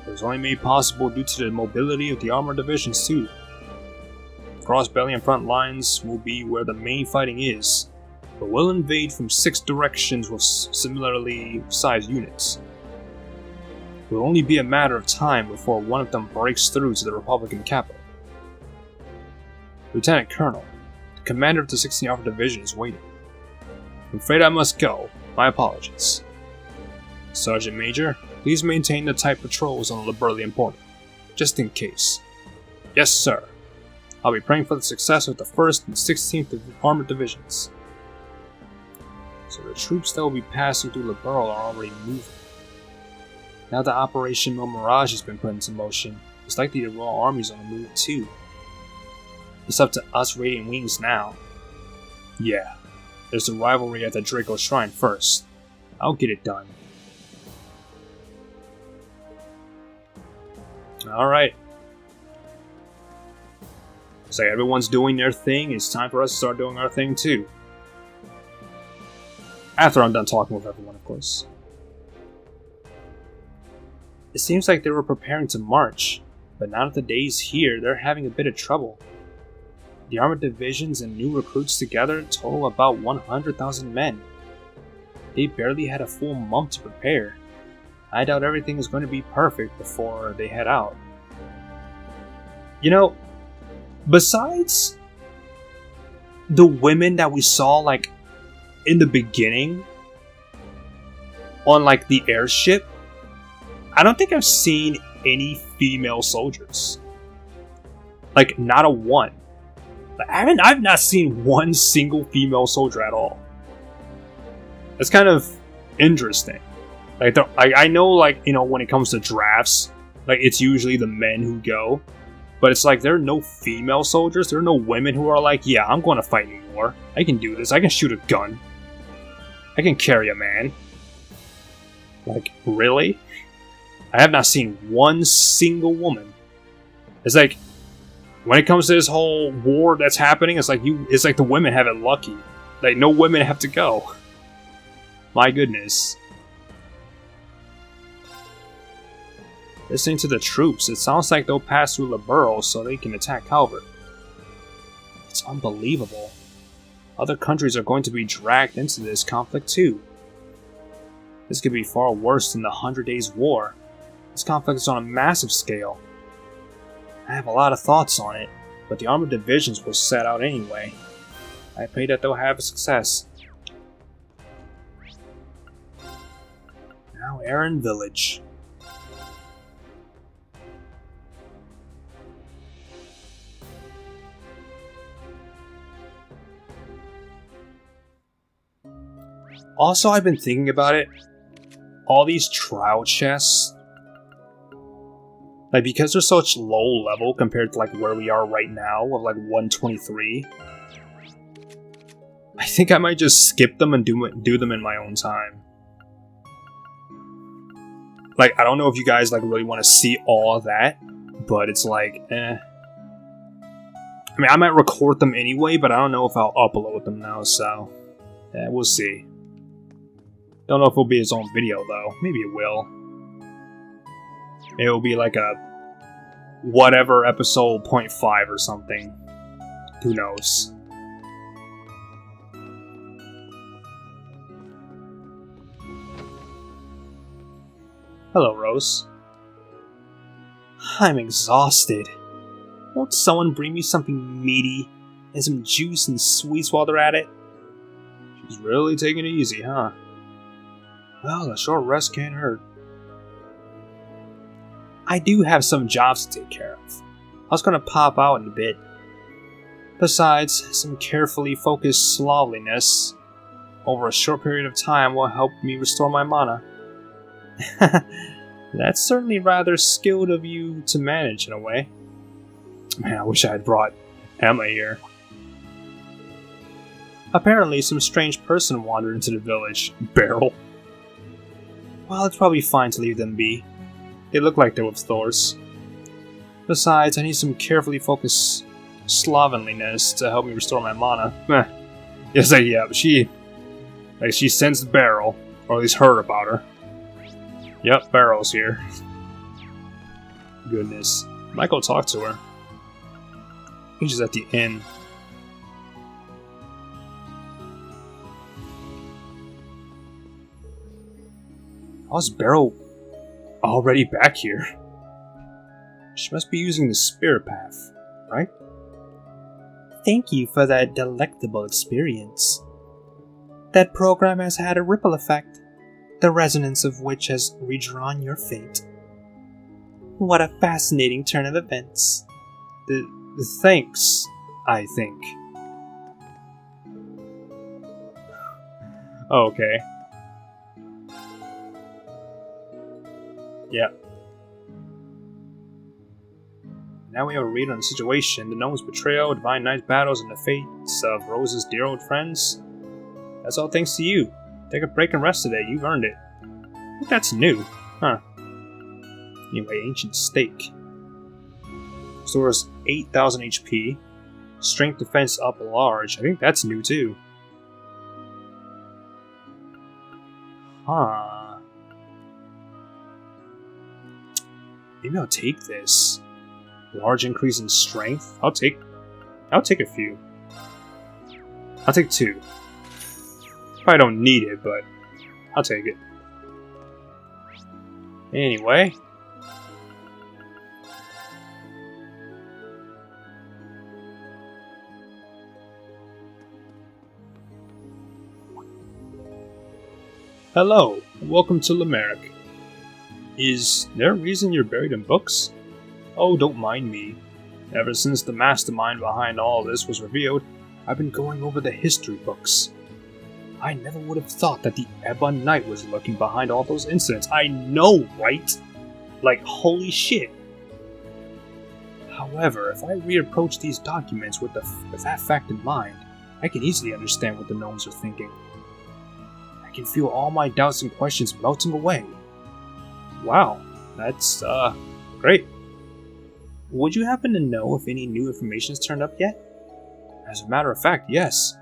Speaker 4: It was only made possible due to the mobility of the armored divisions too. Cross-belly and front lines will be where the main fighting is, but we'll invade from 6 directions with similarly sized units. It will only be a matter of time before one of them breaks through to the Republican capital. Lieutenant Colonel, the commander of the 16th Armored Division is waiting. I'm afraid I must go. My apologies. Sergeant Major, please maintain the tight patrols on the Liberlian Portal, just in case. Yes, sir. I'll be praying for the success of the 1st and 16th Armored Divisions. So the troops that will be passing through Liberl are already moving. Now that Operation Mil Mirage has been put into motion, it's likely the Royal Army's on the move too. It's up to us Radiant Wings now. Yeah, there's a rivalry at the Draco Shrine first. I'll get it done. Alright. So everyone's doing their thing, it's time for us to start doing our thing too. After I'm done talking with everyone, of course. It seems like they were preparing to march, but now that the day's here, they're having a bit of trouble. The armored divisions and new recruits together total about 100,000 men. They barely had a full month to prepare. I doubt everything is going to be perfect before they head out. Besides the women that we saw, like, in the beginning, on, like, the airship, I don't think I've seen any female soldiers. Like, not a one. Like, I've not seen one single female soldier at all. It's kind of interesting. Like, I know, like, when it comes to drafts, like, it's usually the men who go. But it's like, there are no female soldiers, there are no women who are like, yeah, I'm going to fight anymore. I can do this, I can shoot a gun. I can carry a man. Like, really? I have not seen one single woman. It's like, when it comes to this whole war that's happening, it's like the women have it lucky. Like, no women have to go. My goodness. Listening to the troops, it sounds like they'll pass through Liberl so they can attack Calvert. It's unbelievable. Other countries are going to be dragged into this conflict too. This could be far worse than the 100 Days War. This conflict is on a massive scale. I have a lot of thoughts on it, but the armored divisions were set out anyway. I pray that they'll have a success. Now Aaron Village. Also, I've been thinking about it. All these trial chests, like, because they're such low level compared to like where we are right now of like 123, I think I might just skip them and do them in my own time. Like, I don't know if you guys like really want to see all of that, but it's like, I mean, I might record them anyway, but I don't know if I'll upload them now, so yeah, we'll see. Don't know if it'll be its own video though. Maybe it will. Maybe it'll be like a whatever episode 0.5 or something. Who knows? Hello, Rose. I'm exhausted. Won't someone bring me something meaty and some juice and sweets while they're at it? She's really taking it easy, huh? Well, a short rest can't hurt. I do have some jobs to take care of. I was gonna pop out in a bit. Besides, some carefully focused slovenliness over a short period of time will help me restore my mana. That's certainly rather skilled of you to manage in a way. Man, I wish I had brought Emma here. Apparently, some strange person wandered into the village. Beryl. Well, it's probably fine to leave them be. They look like they're with Thor's. Besides, I need some carefully focused slovenliness to help me restore my mana. Yes, yeah, but she sensed Beryl, or at least heard about her. Yep, Beryl's here. Goodness. Might go talk to her. I think she's at the inn. How's Beryl already back here? She must be using the spirit path, right? Thank you for that delectable experience. That program has had a ripple effect, the resonance of which has redrawn your fate. What a fascinating turn of events. Thanks, I think. Okay. Yeah. Now we have a read on the situation, the gnome's betrayal, divine knight's battles, and the fates of Rose's dear old friends. That's all thanks to you. Take a break and rest today, you've earned it. I think that's new, huh? Anyway, ancient stake. Stores 8,000 HP. Strength defense up large. I think that's new too. Huh. Maybe I'll take this. Large increase in strength. I'll take a few. I'll take 2. Probably don't need it, but I'll take it. Anyway. Hello, and welcome to Limerick. Is there a reason you're buried in books? Oh, don't mind me. Ever since the mastermind behind all this was revealed, I've been going over the history books. I never would have thought that the Ebon Knight was lurking behind all those incidents. I know, right? Like, holy shit. However, if I reapproach these documents with that fact in mind, I can easily understand what the gnomes are thinking. I can feel all my doubts and questions melting away. Wow, that's, great. Would you happen to know if any new information's turned up yet? As a matter of fact, yes.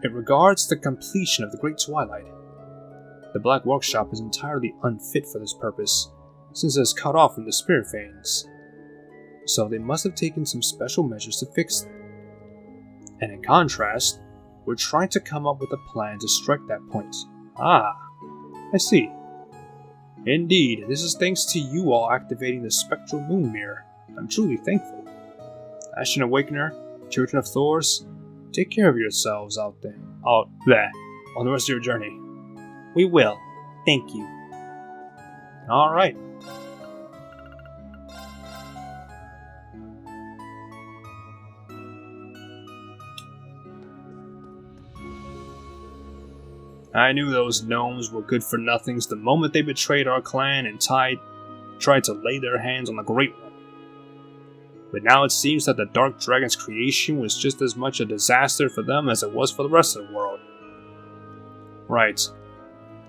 Speaker 4: It regards the completion of the Great Twilight. The Black Workshop is entirely unfit for this purpose, since it is cut off from the spirit veins. So they must have taken some special measures to fix that. And in contrast, we're trying to come up with a plan to strike that point. Ah, I see. Indeed, this is thanks to you all activating the Spectral Moon Mirror. I'm truly thankful. Ashen Awakener, Children of Thor's, take care of yourselves out there on the rest of your journey. We will. Thank you. Alright. I knew those gnomes were good for nothings the moment they betrayed our clan and tried to lay their hands on the Great One. But now it seems that the Dark Dragon's creation was just as much a disaster for them as it was for the rest of the world. Right.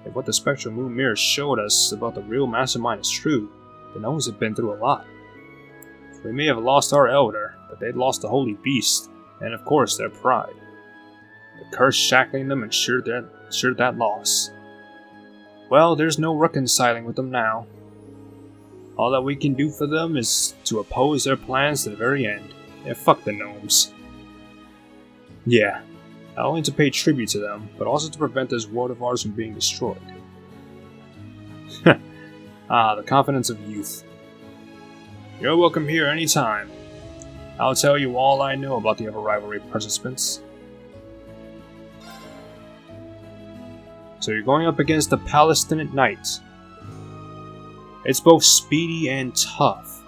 Speaker 4: If what the spectral moon mirror showed us about the real mastermind is true, the gnomes have been through a lot. We may have lost our elder, but they'd lost the holy beast, and of course their pride. The curse shackling them ensured that loss. Well, there's no reconciling with them now. All that we can do for them is to oppose their plans to the very end. Yeah, fuck the gnomes. Yeah, not only to pay tribute to them, but also to prevent this world of ours from being destroyed. The confidence of youth. You're welcome here anytime. I'll tell you all I know about the other rivalry participants. So you're going up against the Palestinian Knights. It's both speedy and tough.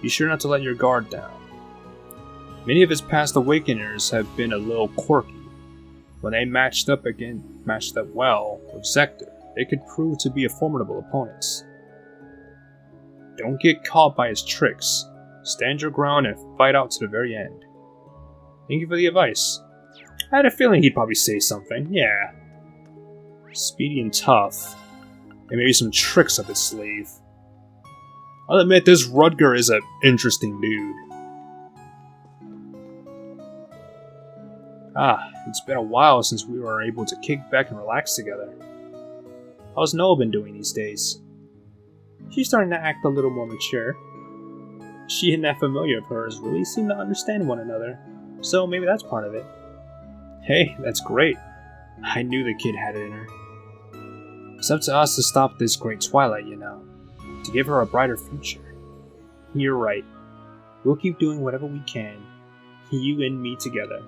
Speaker 4: Be sure not to let your guard down. Many of his past awakeners have been a little quirky. When they matched up well with Zector, they could prove to be a formidable opponents. Don't get caught by his tricks. Stand your ground and fight out to the very end. Thank you for the advice. I had a feeling he'd probably say something, yeah. Speedy and tough, and maybe some tricks up his sleeve. I'll admit this Rudger is an interesting dude. It's been a while since we were able to kick back and relax together. How's Noah been doing these days? She's starting to act a little more mature. She and that familiar of hers really seem to understand one another, so maybe that's part of it. Hey, that's great. I knew the kid had it in her. It's up to us to stop this great Twilight, you know, to give her a brighter future. You're right. We'll keep doing whatever we can, you and me together.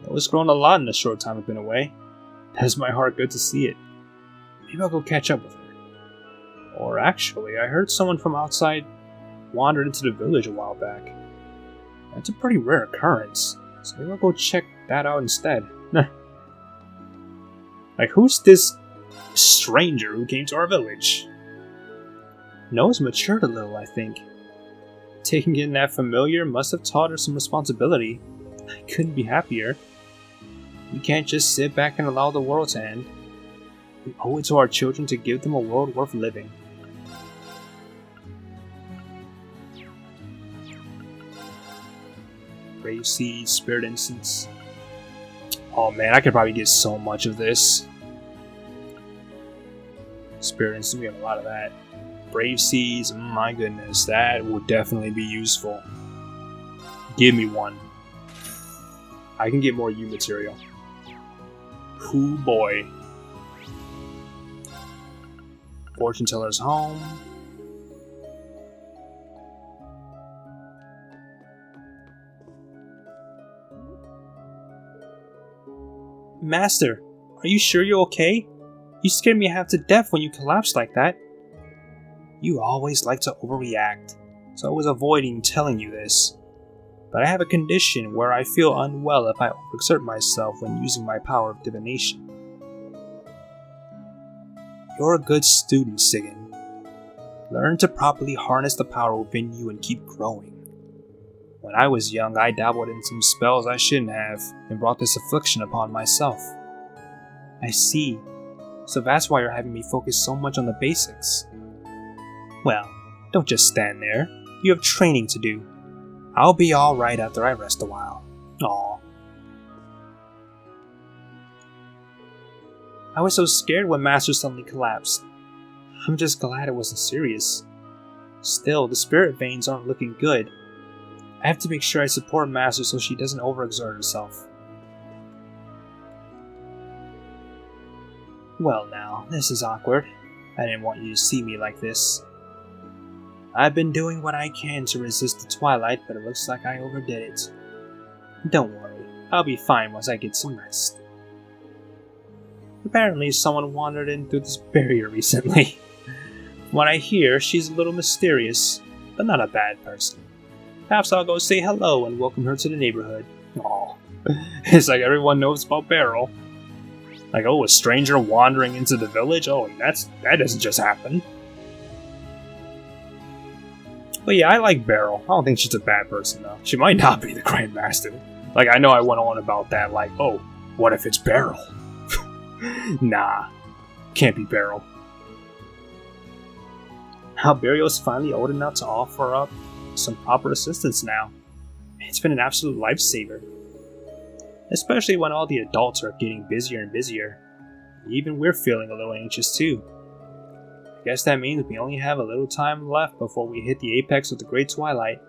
Speaker 4: Noah's grown a lot in the short time I've been away. Does my heart good to see it. Maybe I'll go catch up with her. Or actually, I heard someone from outside wandered into the village a while back. That's a pretty rare occurrence, so maybe I'll go check that out instead. Like, who's this stranger who came to our village? Noah's matured a little, I think. Taking in that familiar must have taught her some responsibility. I couldn't be happier. We can't just sit back and allow the world to end. We owe it to our children to give them a world worth living. Brave Seeds, Spirit Instance. Oh man, I could probably get so much of this. Spirit Instance, we have a lot of that. Brave Seeds, my goodness, that would definitely be useful. Give me one. I can get more U material. Ooh boy. Fortune Teller's Home. Master, are you sure you're okay? You scared me half to death when you collapsed like that. You always like to overreact, so I was avoiding telling you this. But I have a condition where I feel unwell if I overexert myself when using my power of divination. You're a good student, Sigyn. Learn to properly harness the power within you and keep growing. When I was young, I dabbled in some spells I shouldn't have, and brought this affliction upon myself. I see. So that's why you're having me focus so much on the basics. Well, don't just stand there. You have training to do. I'll be alright after I rest a while. Aww. I was so scared when Master suddenly collapsed. I'm just glad it wasn't serious. Still, the spirit veins aren't looking good. I have to make sure I support Master so she doesn't overexert herself. Well now, this is awkward. I didn't want you to see me like this. I've been doing what I can to resist the twilight, but it looks like I overdid it. Don't worry, I'll be fine once I get some rest. Apparently someone wandered in through this barrier recently. From what I hear, she's a little mysterious, but not a bad person. Perhaps I'll go say hello and welcome her to the neighborhood. Aw, it's like everyone knows about Beryl. Like, oh, a stranger wandering into the village? Oh, that doesn't just happen. But yeah, I like Beryl. I don't think she's a bad person, though. She might not be the Grand Master. Like, I know I went on about that, like, oh, what if it's Beryl? Nah, can't be Beryl. Now Beryl's finally old enough to offer up some proper assistance now. It's been an absolute lifesaver. Especially when all the adults are getting busier and busier. Even we're feeling a little anxious too. I guess that means we only have a little time left before we hit the apex of the Great Twilight.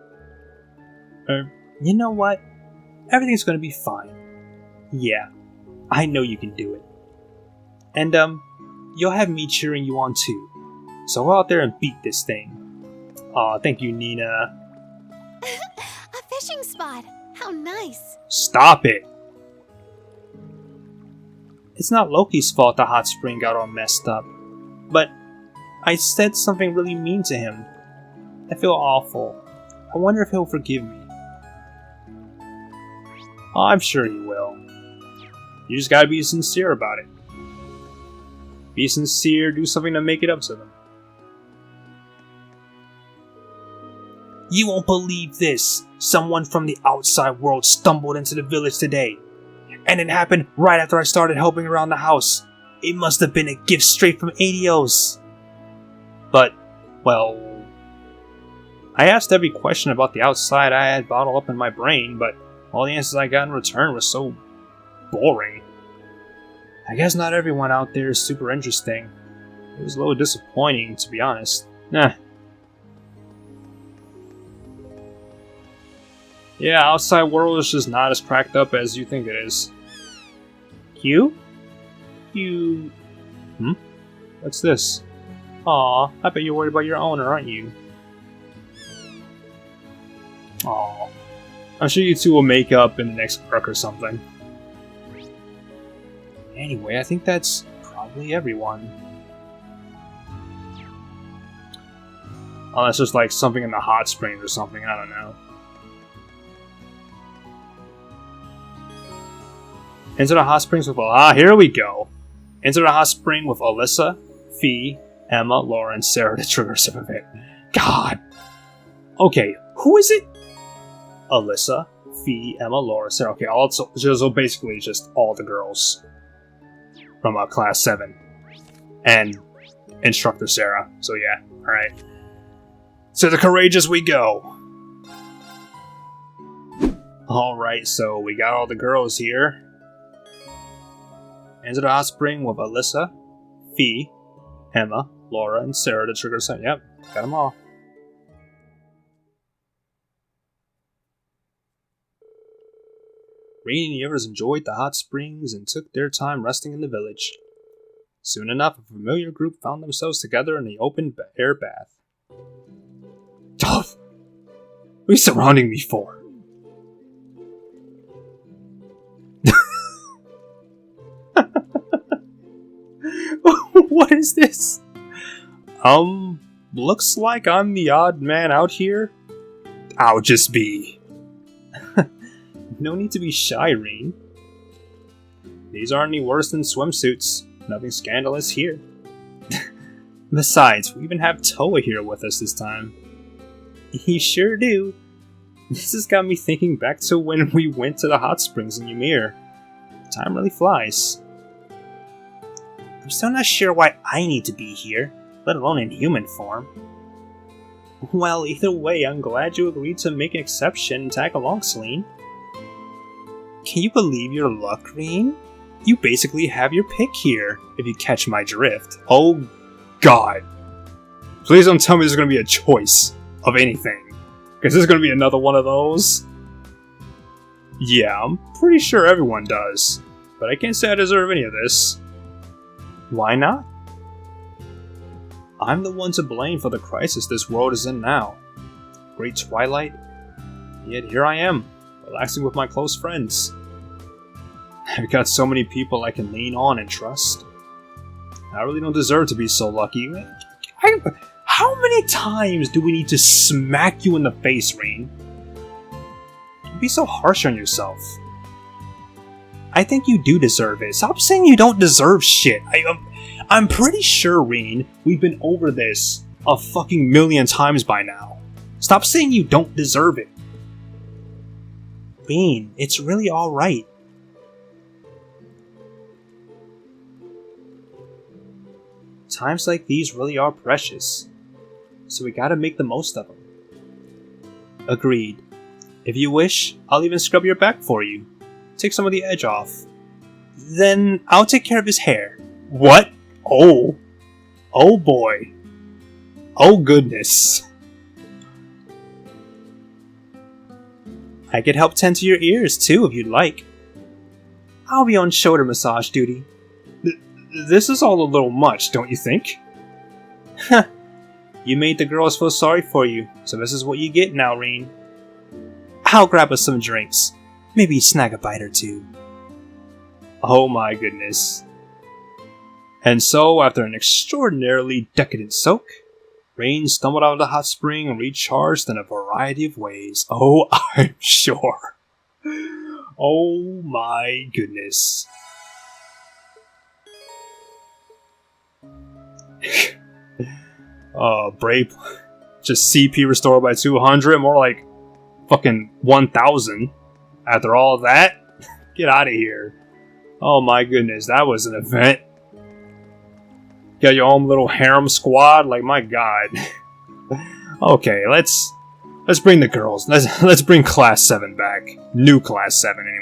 Speaker 4: You know what? Everything's gonna be fine. Yeah, I know you can do it. And, you'll have me cheering you on too. So go out there and beat this thing. Aw, thank you, Nina.
Speaker 3: A fishing spot. How nice.
Speaker 4: Stop it! It's not Loki's fault the hot spring got all messed up. But I said something really mean to him. I feel awful. I wonder if he'll forgive me. Oh, I'm sure he will. You just gotta be sincere about it. Be sincere, do something to make it up to them. You won't believe this! Someone from the outside world stumbled into the village today. And it happened right after I started helping around the house. It must have been a gift straight from Adios. But, well... I asked every question about the outside I had bottled up in my brain, but all the answers I got in return were so boring. I guess not everyone out there is super interesting. It was a little disappointing, to be honest. Nah. Yeah, outside world is just not as cracked up as you think it is. Q? You... What's this? Aw, I bet you're worried about your owner, aren't you? Aw. I'm sure you two will make up in the next arc or something. Anyway, I think that's probably everyone. Unless there's like something in the hot springs or something, I don't know. Into the hot springs with... here we go! Into the hot spring with Alyssa, Fee, Emma, Laura, and Sarah to trigger some of it. God! Okay, who is it? Alyssa, Fee, Emma, Laura, Sarah. Okay, so basically just all the girls from class 7. And instructor Sarah. So yeah, alright. To the courageous we go! Alright, so we got all the girls here. Into the hot spring with Alyssa, Fee, Emma, Laura, and Sarah to trigger some. Yep, got them all. Rain and the others enjoyed the hot springs and took their time resting in the village. Soon enough, a familiar group found themselves together in the open air bath. Tough! What are you surrounding me for? What is this? Looks like I'm the odd man out here. I'll just be. No need to be shy, Reen. These aren't any worse than swimsuits. Nothing scandalous here. Besides, we even have Toa here with us this time. You sure do. This has got me thinking back to when we went to the hot springs in Ymir. Time really flies. I'm still not sure why I need to be here, let alone in human form. Well, either way, I'm glad you agreed to make an exception and tag along, Celine. Can you believe your luck, Reen? You basically have your pick here, if you catch my drift. Oh, God. Please don't tell me there's going to be a choice of anything, because there's going to be another one of those. Yeah, I'm pretty sure everyone does, but I can't say I deserve any of this. Why not? I'm the one to blame for the crisis this world is in now. Great Twilight, yet here I am, relaxing with my close friends. I've got so many people I can lean on and trust. I really don't deserve to be so lucky. How many times do we need to smack you in the face, Reen? Don't be so harsh on yourself. I think you do deserve it. Stop saying you don't deserve shit. I'm pretty sure, Reen, we've been over this a fucking million times by now. Stop saying you don't deserve it. Reen, it's really alright. Times like these really are precious, so we gotta make the most of them. Agreed. If you wish, I'll even scrub your back for you. Take some of the edge off. Then I'll take care of his hair. What? Oh. Oh boy. Oh goodness. I could help tend to your ears too if you'd like. I'll be on shoulder massage duty. This is all a little much, don't you think? You made the girls feel sorry for you, so this is what you get now, Rain. I'll grab us some drinks. Maybe snag a bite or two. Oh my goodness. And so, after an extraordinarily decadent soak, Rain stumbled out of the hot spring and recharged in a variety of ways. Oh, I'm sure. Oh my goodness. Brave. Just CP restored by 200, more like fucking 1000. After all of that, get out of here. Oh my goodness, that was an event. Got your own little harem squad, like my god. Okay, let's bring the girls. Let's bring Class 7 back. New Class 7 anyway.